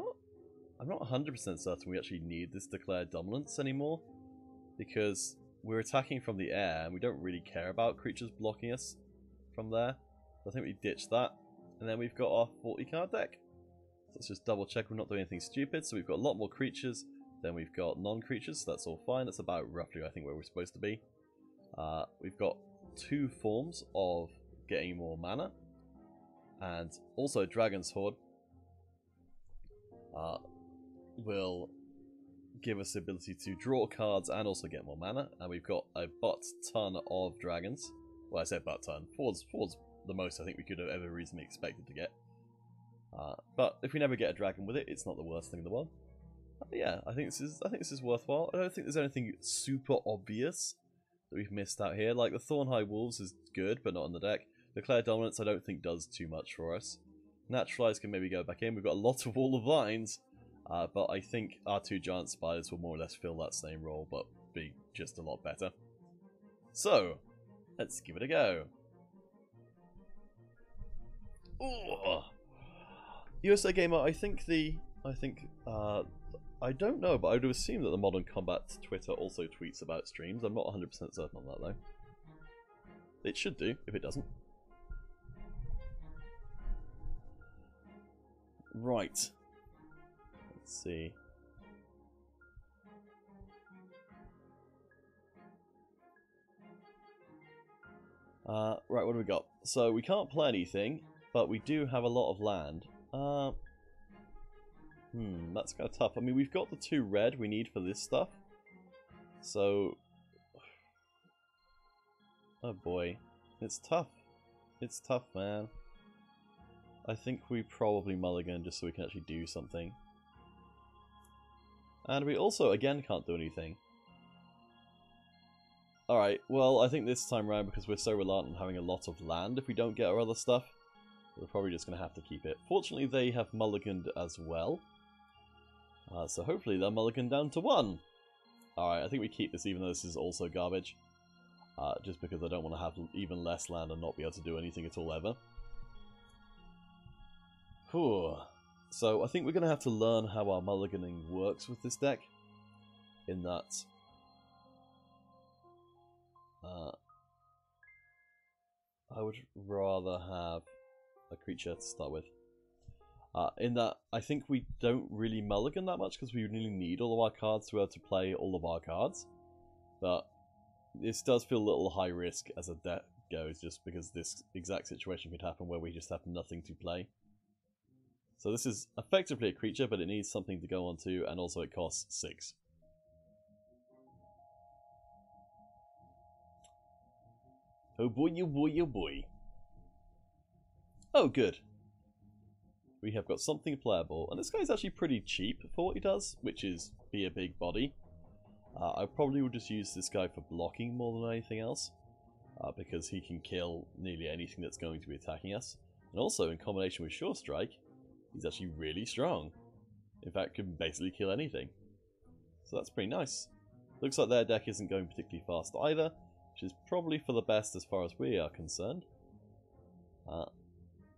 not 100% certain we actually need this declared dominance anymore, because we're attacking from the air and we don't really care about creatures blocking us from there. So I think we ditched that, and then we've got our 40 card deck. So let's just double check we're not doing anything stupid. So we've got a lot more creatures than we've got non-creatures, so that's all fine. That's about roughly, I think, where we're supposed to be. We've got 2 forms of getting more mana, and also Dragon's Horde will give us the ability to draw cards and also get more mana, and we've got a butt ton of dragons. Well, I said butt ton. Four's the most I think we could have ever reasonably expected to get. But if we never get a dragon with it, it's not the worst thing in the world. Yeah, I think this is worthwhile. I don't think there's anything super obvious that we've missed out here. Like the Thornhigh Wolves is good, but not on the deck. Declare Dominance I don't think does too much for us. Naturalize can maybe go back in. We've got a lot of Wall of Vines, but I think our 2 Giant Spiders will more or less fill that same role, but be just a lot better. So, let's give it a go. Ooh. USA Gamer, I don't know, but I would assume that the Modern Combat Twitter also tweets about streams. I'm not 100% certain on that, though. It should do, if it doesn't. Right. Let's see. Right, what do we got? So, we can't play anything, but we do have a lot of land. That's kind of tough. I mean, we've got the 2 red we need for this stuff. So... oh boy. It's tough. It's tough, man. I think we probably mulligan just so we can actually do something. And we also, again, can't do anything. Alright, well, I think this time around, because we're so reliant on having a lot of land, if we don't get our other stuff, we're probably just going to have to keep it. Fortunately, they have mulliganed as well. So hopefully they'll mulligan down to 1. Alright, I think we keep this even though this is also garbage. Just because I don't want to have even less land and not be able to do anything at all ever. Whew. So I think we're going to have to learn how our mulliganing works with this deck. In that... I would rather have a creature to start with. In that, I think we don't really mulligan that much because we really need all of our cards to be able to play all of our cards. But this does feel a little high risk as a deck goes, just because this exact situation could happen where we just have nothing to play. So this is effectively a creature, but it needs something to go onto, and also it costs 6. Oh boy, oh boy, oh boy. Oh, good. We have got something playable, and this guy's actually pretty cheap for what he does, which is be a big body. I probably would just use this guy for blocking more than anything else, because he can kill nearly anything that's going to be attacking us. And also, in combination with Sure Strike, he's actually really strong. In fact, can basically kill anything. So that's pretty nice. Looks like their deck isn't going particularly fast either, which is probably for the best as far as we are concerned.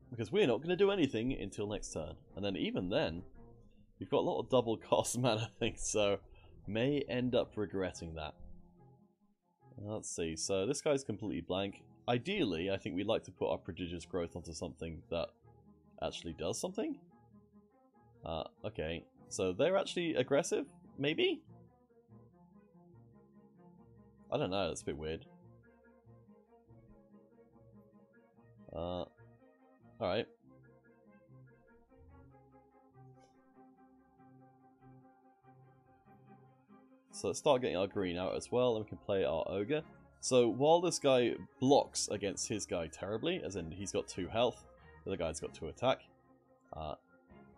Because we're not going to do anything until next turn. And then even then, we've got a lot of double cost mana things, so may end up regretting that. Let's see, so this guy's completely blank. Ideally, I think we'd like to put our Prodigious Growth onto something that actually does something. Okay, so they're actually aggressive? Maybe? I don't know, that's a bit weird. Alright. So let's start getting our green out as well, and we can play our Ogre. So while this guy blocks against his guy terribly, as in he's got 2 health, the other guy's got 2 attack,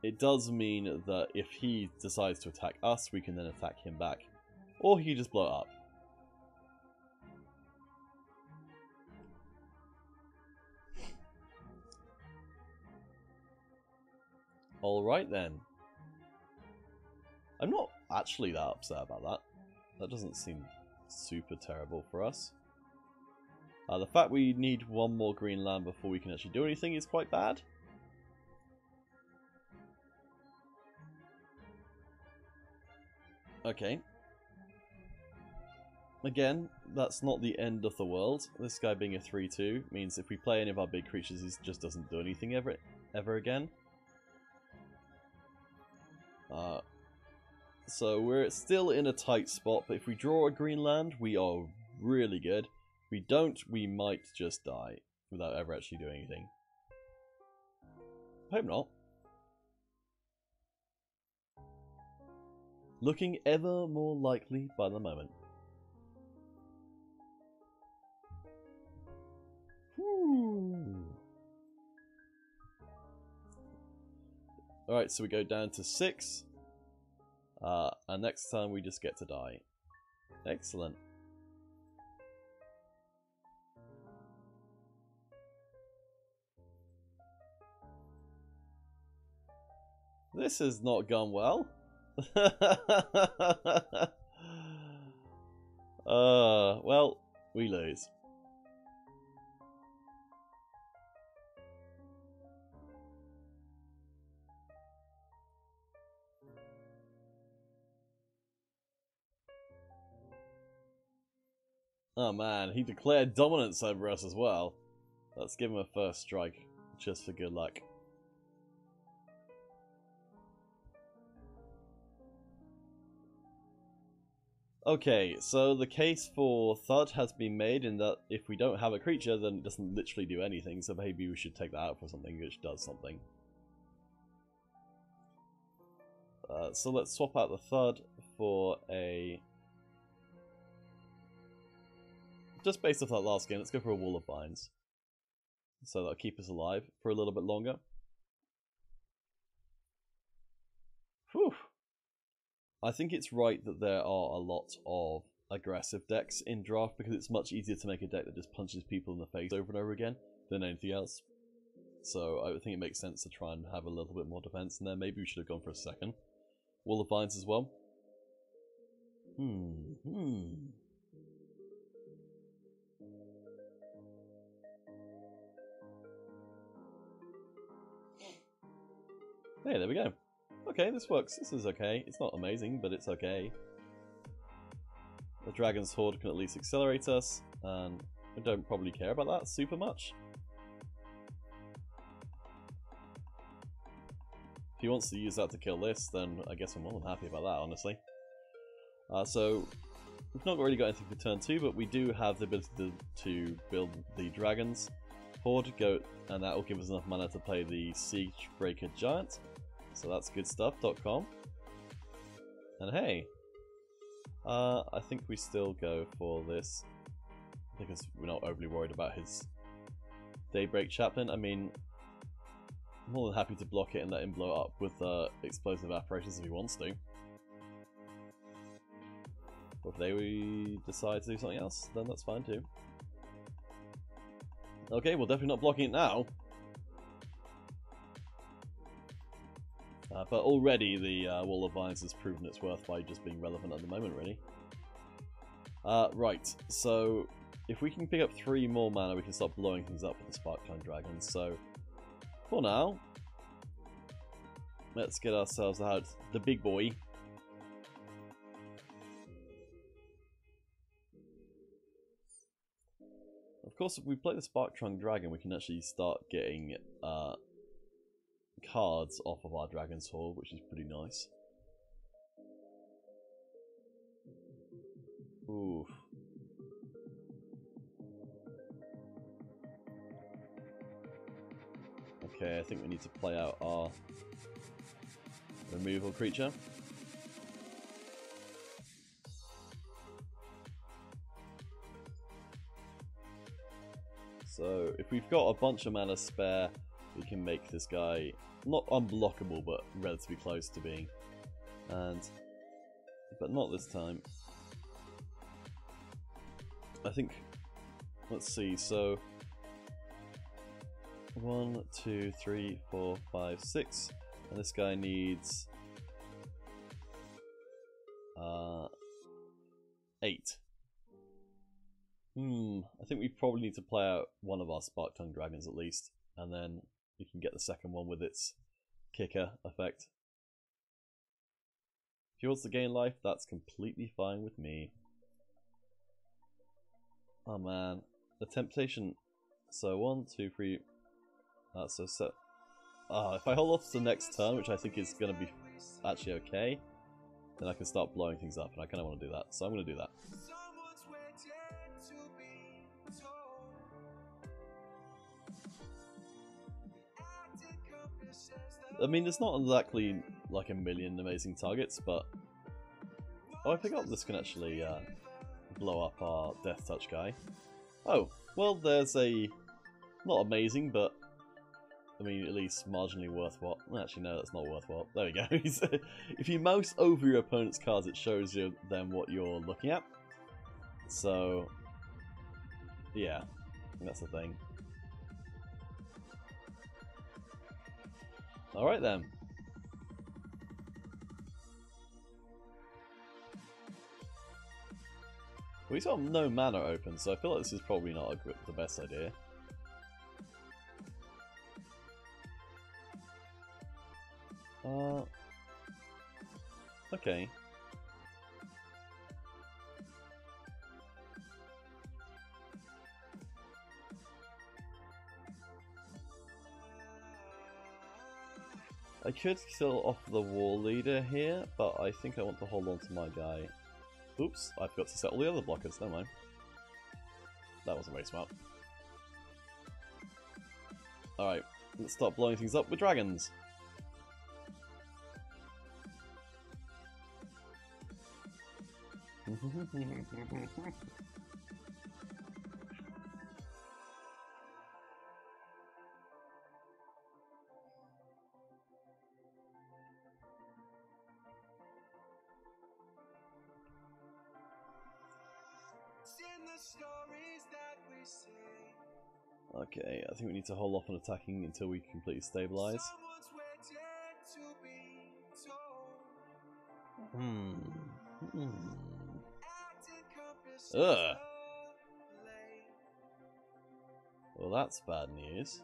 it does mean that if he decides to attack us, we can then attack him back. Or he can just blow it up. Alright then. I'm not actually that upset about that. That doesn't seem super terrible for us. The fact we need one more green land before we can actually do anything is quite bad. Okay. Again, that's not the end of the world. This guy being a 3-2 means if we play any of our big creatures, he just doesn't do anything ever again. So we're still in a tight spot, but if we draw a green land, we are really good. If we don't, we might just die without ever actually doing anything. Hope not. Looking ever more likely by the moment. Alright, so we go down to 6. And next time we just get to die. Excellent. This has not gone well. Well, we lose. Oh man, he declared dominance over us as well. Let's give him a first strike, just for good luck. Okay, so the case for Thud has been made in that if we don't have a creature, then it doesn't literally do anything, so maybe we should take that out for something which does something. So let's swap out the Thud for a... Just based off that last game, let's go for a Wall of Vines. So that'll keep us alive for a little bit longer. Whew. I think it's right that there are a lot of aggressive decks in draft because it's much easier to make a deck that just punches people in the face over and over again than anything else. So I think it makes sense to try and have a little bit more defense in there. Maybe we should have gone for a second Wall of Vines as well. Hey, there we go. Okay, this works. This is okay. It's not amazing, but it's okay. The Dragon's Horde can at least accelerate us, and I don't probably care about that super much. If he wants to use that to kill this, then I guess I'm more than happy about that, honestly. So, we've not really got anything for turn 2, but we do have the ability to build the Dragon's Horde, and that will give us enough mana to play the Siegebreaker Giant. So that's good stuff.com. And hey, I think we still go for this because we're not overly worried about his Daybreak Chaplain. I mean, I'm more than happy to block it and let him blow it up with explosive apparatus if he wants to. But if they decide to do something else, then that's fine too. Okay, well, definitely not blocking it now. But already the Wall of Vines has proven its worth by just being relevant at the moment, really. Right, so if we can pick up 3 more mana, we can start blowing things up with the Sparkline Dragons. So, for now, let's get ourselves out the big boy. Of course, if we play the Sparktrunk Dragon, we can actually start getting cards off of our Dragon's Horde, which is pretty nice. Ooh. Okay, I think we need to play out our removal creature. So, if we've got a bunch of mana spare, we can make this guy not unblockable, but relatively close to being. But not this time. I think, let's see, so 1, 2, 3, 4, 5, 6, and this guy needs 8. I think we probably need to play out one of our Spark Tongue Dragons at least, and then we can get the second one with its kicker effect. If he wants to gain life, that's completely fine with me. Oh man, the temptation. So 1, 2, 3. That's so set. If I hold off to the next turn, which I think is going to be actually okay, then I can start blowing things up, and I kind of want to do that. So I'm going to do that. I mean, it's not exactly like a million amazing targets, but oh, I forgot this can actually blow up our Death Touch guy. Oh, well, there's a not amazing, but I mean, at least marginally worthwhile. Actually, no, that's not worthwhile. There we go. If you mouse over your opponent's cards, it shows you them what you're looking at. So, yeah, that's the thing. Alright then. We still have no mana open, so I feel like this is probably not the best idea. Okay. I could kill off the War Leader here, but I think I want to hold on to my guy. Oops, I forgot to set all the other blockers, never mind. That wasn't very smart. Alright, let's start blowing things up with dragons. Okay, I think we need to hold off on attacking until we completely stabilize. Ugh. Well, that's bad news.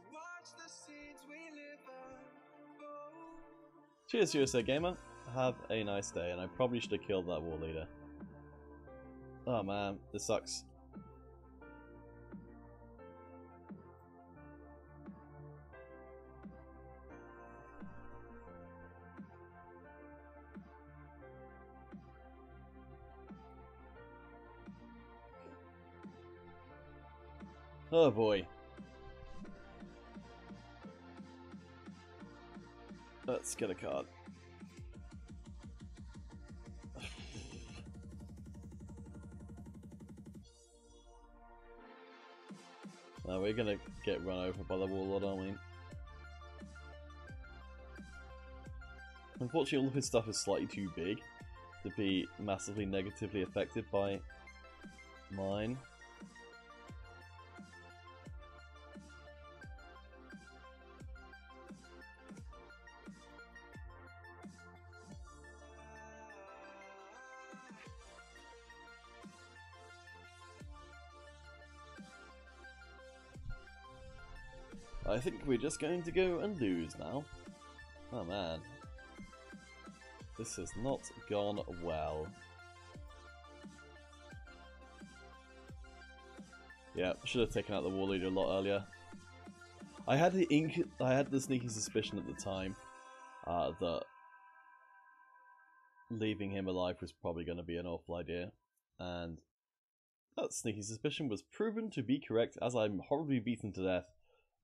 Cheers, USA Gamer. Have a nice day, and I probably should have killed that War Leader. Oh man, this sucks. Oh boy. Let's get a card. We're gonna get run over by the Warlord, aren't we? Unfortunately, all of his stuff is slightly too big to be massively negatively affected by mine. I think we're just going to go and lose now. Oh man. This has not gone well. Yeah, should have taken out the War Leader a lot earlier. I had the sneaky suspicion at the time that leaving him alive was probably going to be an awful idea, and that sneaky suspicion was proven to be correct, as I'm horribly beaten to death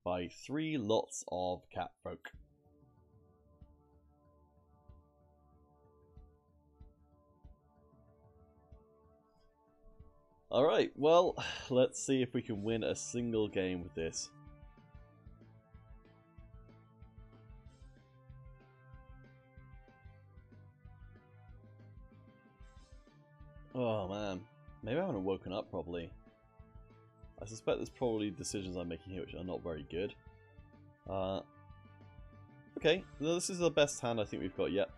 by 3 lots of cat folk. Alright, well, let's see if we can win a single game with this. Oh man, maybe I haven't woken up properly. I suspect there's probably decisions I'm making here which are not very good. Okay, this is the best hand I think we've got yet.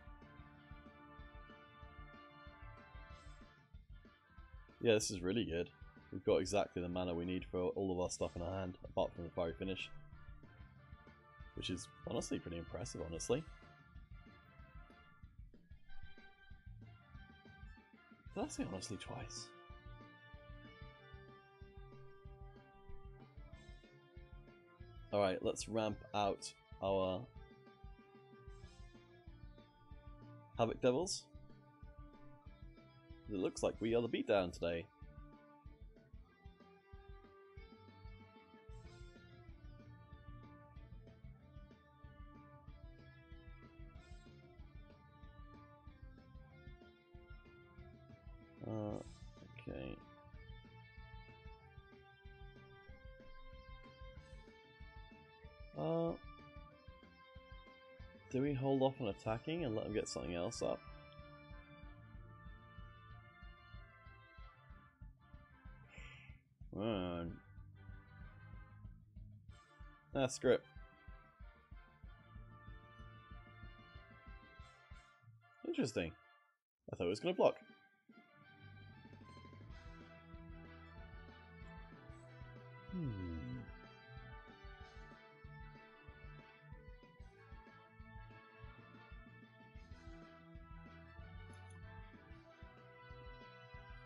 Yeah, this is really good. We've got exactly the mana we need for all of our stuff in our hand, apart from the Fiery Finish. Which is honestly pretty impressive, honestly. Did I say honestly twice? Alright, let's ramp out our Havoc Devils. It looks like we are the beatdown today. Okay. Do we hold off on attacking and let them get something else up? Screw it. Interesting. I thought it was going to block.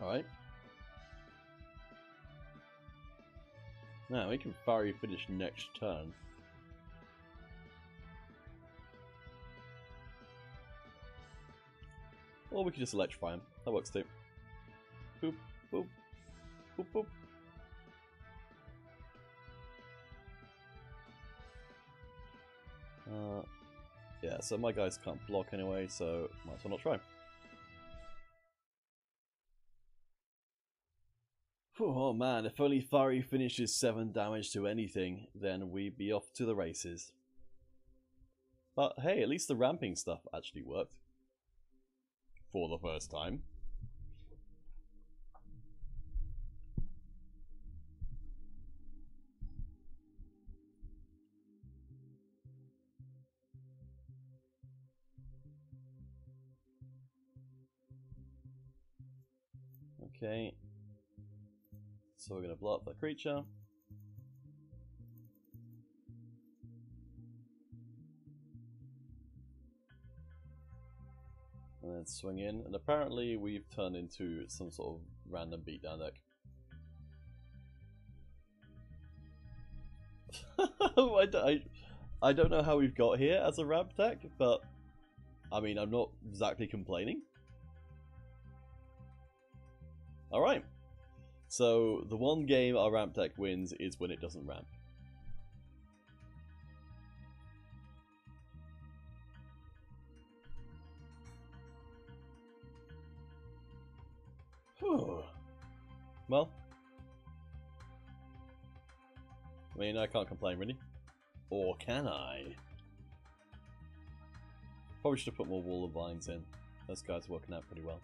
Alright. Now we can Fiery Finish next turn. Or we could just electrify him. That works too. Boop, boop, boop, boop. Yeah, so my guys can't block anyway, so might as well not try. Oh man, if only Fiery finishes 7 damage to anything, then we'd be off to the races. But hey, at least the ramping stuff actually worked. For the first time. Okay. So we're going to blow up that creature. And then swing in, and apparently we've turned into some sort of random beatdown deck. I don't know how we've got here as a ramp deck, but I mean, I'm not exactly complaining. Alright, so the one game our ramp deck wins is when it doesn't ramp. Well, I mean, I can't complain really. Or can I? Probably should have put more Wall of Vines in. Those guys are working out pretty well.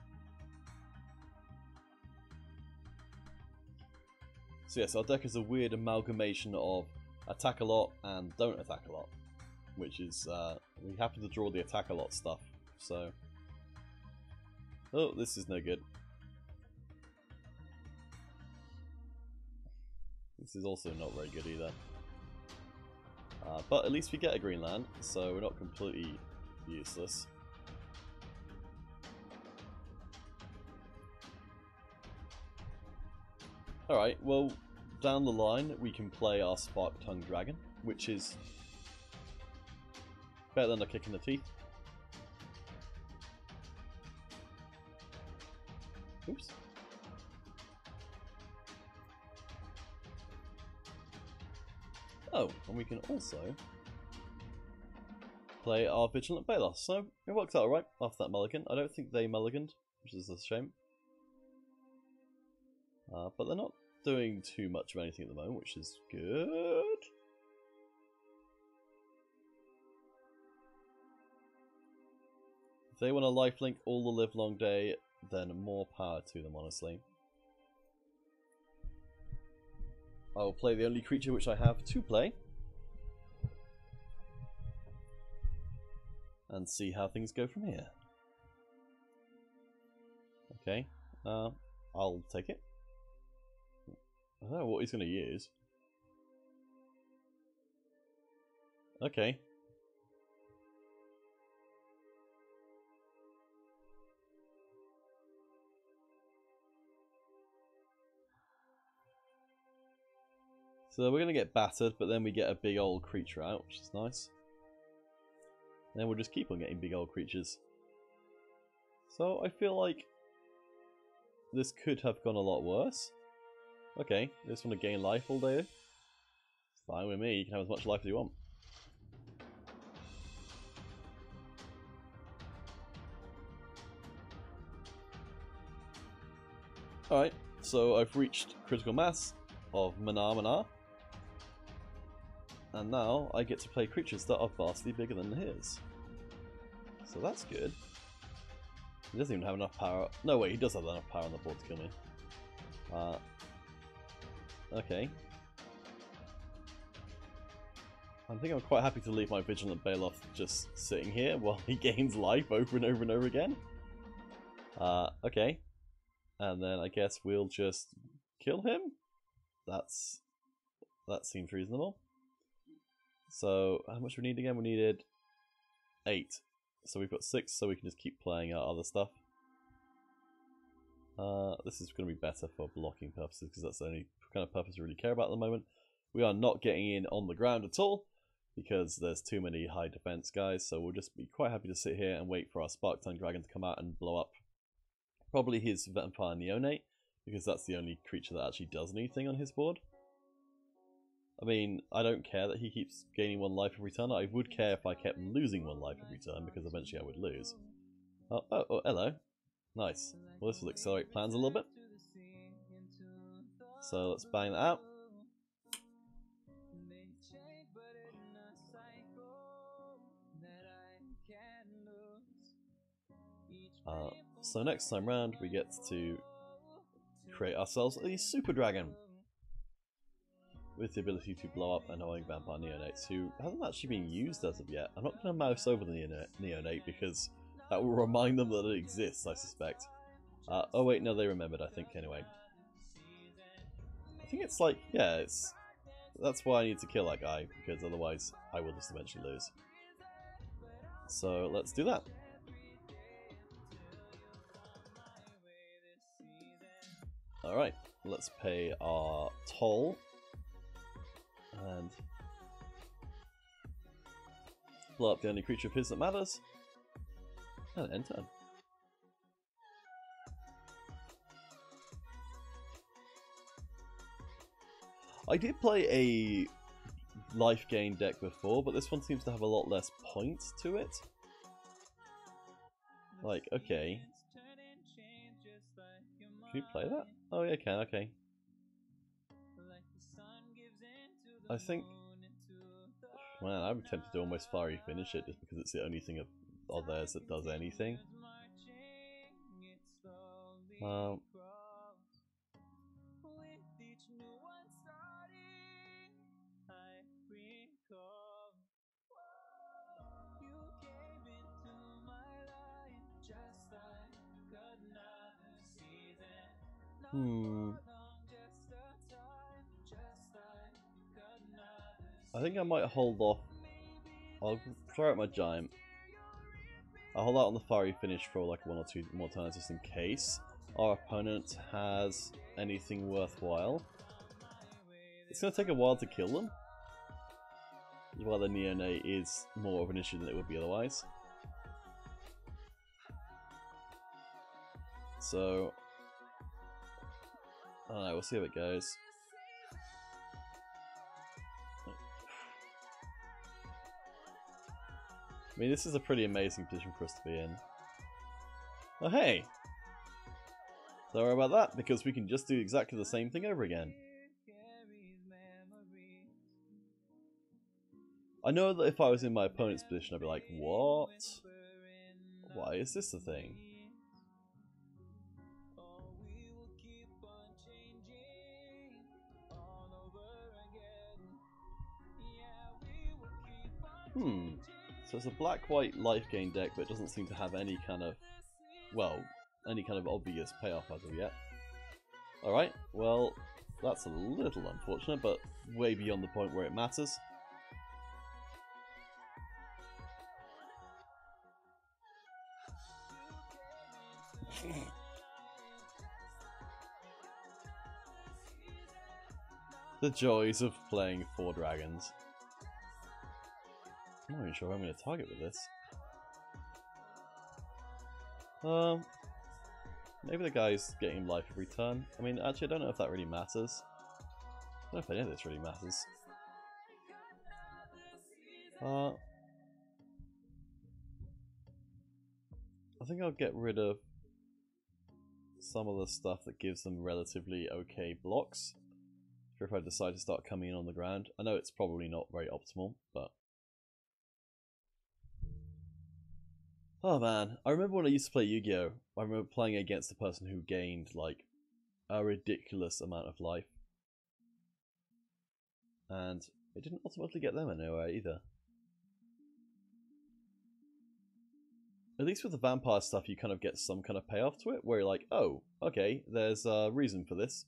So yes, our deck is a weird amalgamation of attack a lot and don't attack a lot. Which is, we happen to draw the attack a lot stuff, so... Oh, this is no good. This is also not very good either. But at least we get a green land, so we're not completely useless. Alright, well, down the line we can play our Spark-Tongue Dragon, which is better than a kick in the teeth. Oops. Oh, and we can also play our Vigilant Balos. So it works out alright after that mulligan. I don't think they mulliganed, which is a shame. But they're not doing too much of anything at the moment, which is good. If they want to lifelink all the live long day, then more power to them, honestly. I'll play the only creature which I have to play. And see how things go from here. Okay. I'll take it. I don't know what he's going to use. Okay. So we're going to get battered, but then we get a big old creature out, which is nice. And then we'll just keep on getting big old creatures. So I feel like this could have gone a lot worse. Okay, you just want to gain life all day? It's fine with me, you can have as much life as you want. Alright, so I've reached critical mass of Mana. And now I get to play creatures that are vastly bigger than his. So that's good. He doesn't even have enough power. No, wait, he does have enough power on the board to kill me. Okay. I think I'm quite happy to leave my Vigilant Baloth just sitting here while he gains life over and over and over again. Okay. And then I guess we'll just kill him? That seems reasonable. So, how much we need again? We needed 8. So we've got 6, so we can just keep playing our other stuff. This is going to be better for blocking purposes, because that's the only kind of purpose we really care about at the moment. We are not getting in on the ground at all, because there's too many high defense guys, so we'll just be quite happy to sit here and wait for our Spark-Tongue Dragon to come out and blow up probably his Vampire Neonate, because that's the only creature that actually does anything on his board. I mean, I don't care that he keeps gaining 1 life every turn. I would care if I kept losing 1 life every turn, because eventually I would lose. Oh, hello. Nice. Well, this will accelerate plans a little bit. So let's bang that out. So next time round, we get to create ourselves a Super Dragon with the ability to blow up annoying Vampire Neonates, who hasn't actually been used as of yet. I'm not going to mouse over the Neonate because that will remind them that it exists, I suspect. Oh wait, no, they remembered, I think, anyway. I think it's like, yeah, that's why I need to kill that guy, because otherwise I will just eventually lose. So let's do that. Alright, let's pay our toll. And blow up the only creature of his that matters. And end turn. I did play a life gain deck before, but this one seems to have a lot less points to it. Like, okay. Can you play that? Oh yeah, I can, okay. I think, man, I would tempted to almost Fiery Finish it just because it's the only thing of theirs that does anything. I think I might hold off. I'll throw out my Giant. I'll hold out on the Fiery Finish for like 1 or 2 more turns just in case our opponent has anything worthwhile. It's going to take a while to kill them, while the Neonate is more of an issue than it would be otherwise. So, I don't know, we'll see how it goes. I mean, this is a pretty amazing position for us to be in. Oh hey! Sorry about that, because we can just do exactly the same thing over again. I know that if I was in my opponent's position, I'd be like, what? Why is this a thing? So it's a black-white life gain deck, but it doesn't seem to have any kind of, well, any kind of obvious payoff as of yet. Alright, well, that's a little unfortunate, but way beyond the point where it matters. The joys of playing 4 dragons. I'm not even sure who I'm going to target with this. Maybe the guy's getting life every turn. I mean, actually, I don't know if that really matters. I don't know if any of this really matters. I think I'll get rid of some of the stuff that gives them relatively okay blocks. If I decide to start coming in on the ground. I know it's probably not very optimal, but... Oh man, I remember when I used to play Yu-Gi-Oh! I remember playing against a person who gained, like, a ridiculous amount of life. And it didn't ultimately get them anywhere either. At least with the vampire stuff, you kind of get some kind of payoff to it, where you're like, oh, okay, there's a reason for this.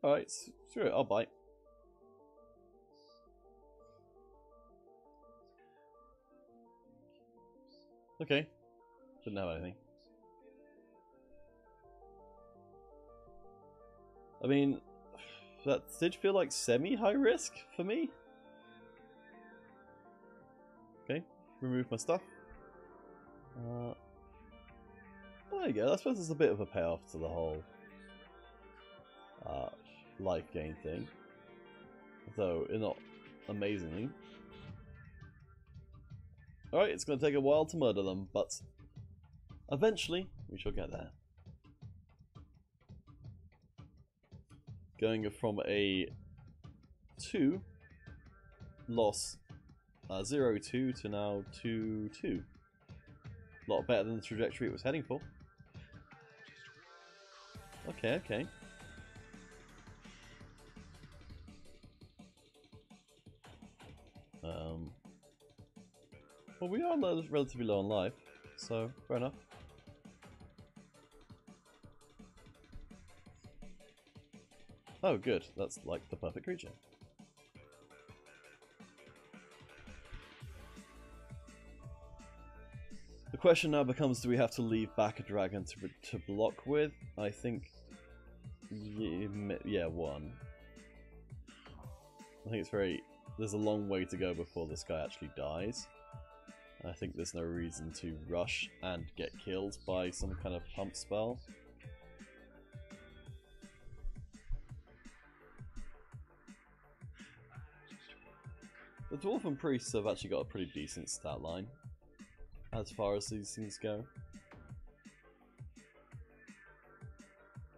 Alright, screw it, I'll bite. Okay, didn't have anything. I mean, that did feel like semi-high risk for me. Okay, remove my stuff. There you go, I suppose there's a bit of a payoff to the whole life gain thing. Though, not amazingly. Alright, it's going to take a while to murder them, but eventually we shall get there. Going from a 2 loss 0-2 to now 2-2. A lot better than the trajectory it was heading for. Okay, okay. Well, we are relatively low on life, so fair enough. Oh, good. That's like the perfect creature. The question now becomes, do we have to leave back a dragon to block with? I think... yeah, 1. I think it's very... There's a long way to go before this guy actually dies. I think there's no reason to rush and get killed by some kind of pump spell. The Dwarven Priests have actually got a pretty decent stat line as far as these things go.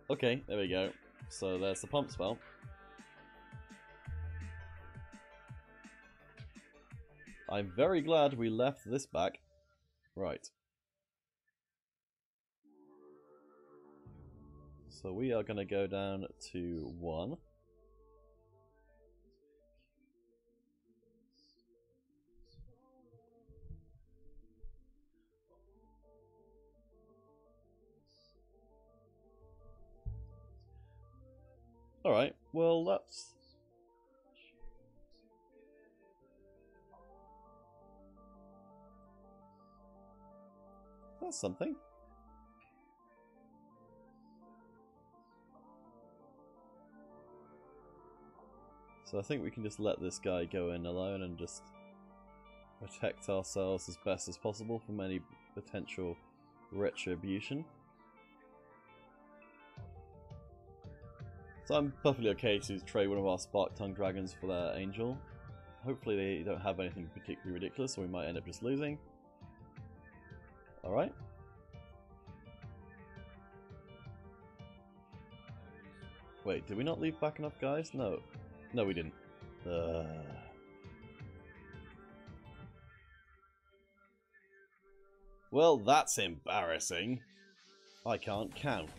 Okay, there we go. So there's the pump spell. I'm very glad we left this back. Right. So we are going to go down to 1. Alright, well that's... That's something. So I think we can just let this guy go in alone and just protect ourselves as best as possible from any potential retribution. So I'm perfectly okay to trade one of our Spark-Tongue Dragons for their Angel. Hopefully they don't have anything particularly ridiculous, so we might end up just losing. Alright. Wait, did we not leave back enough guys? No. No, we didn't. Well, that's embarrassing. I can't count.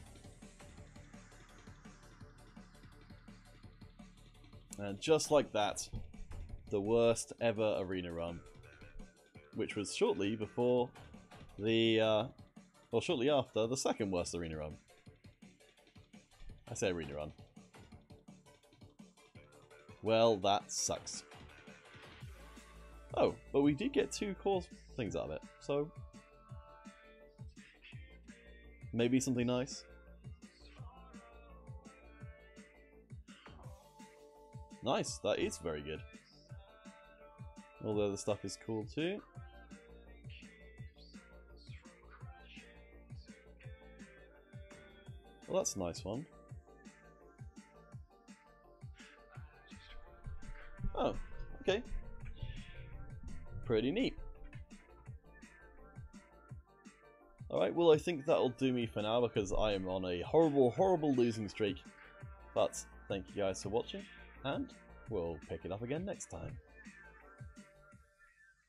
And just like that, the worst ever arena run, which was shortly before the, well, shortly after the second worst arena run. I say arena run. Well, that sucks. Oh, but we did get 2 core things out of it, so maybe something nice. Nice, that is very good. All the other stuff is cool too. Well, that's a nice one. Oh, okay. Pretty neat. Alright, well I think that'll do me for now because I am on a horrible, horrible losing streak. But thank you guys for watching, and we'll pick it up again next time.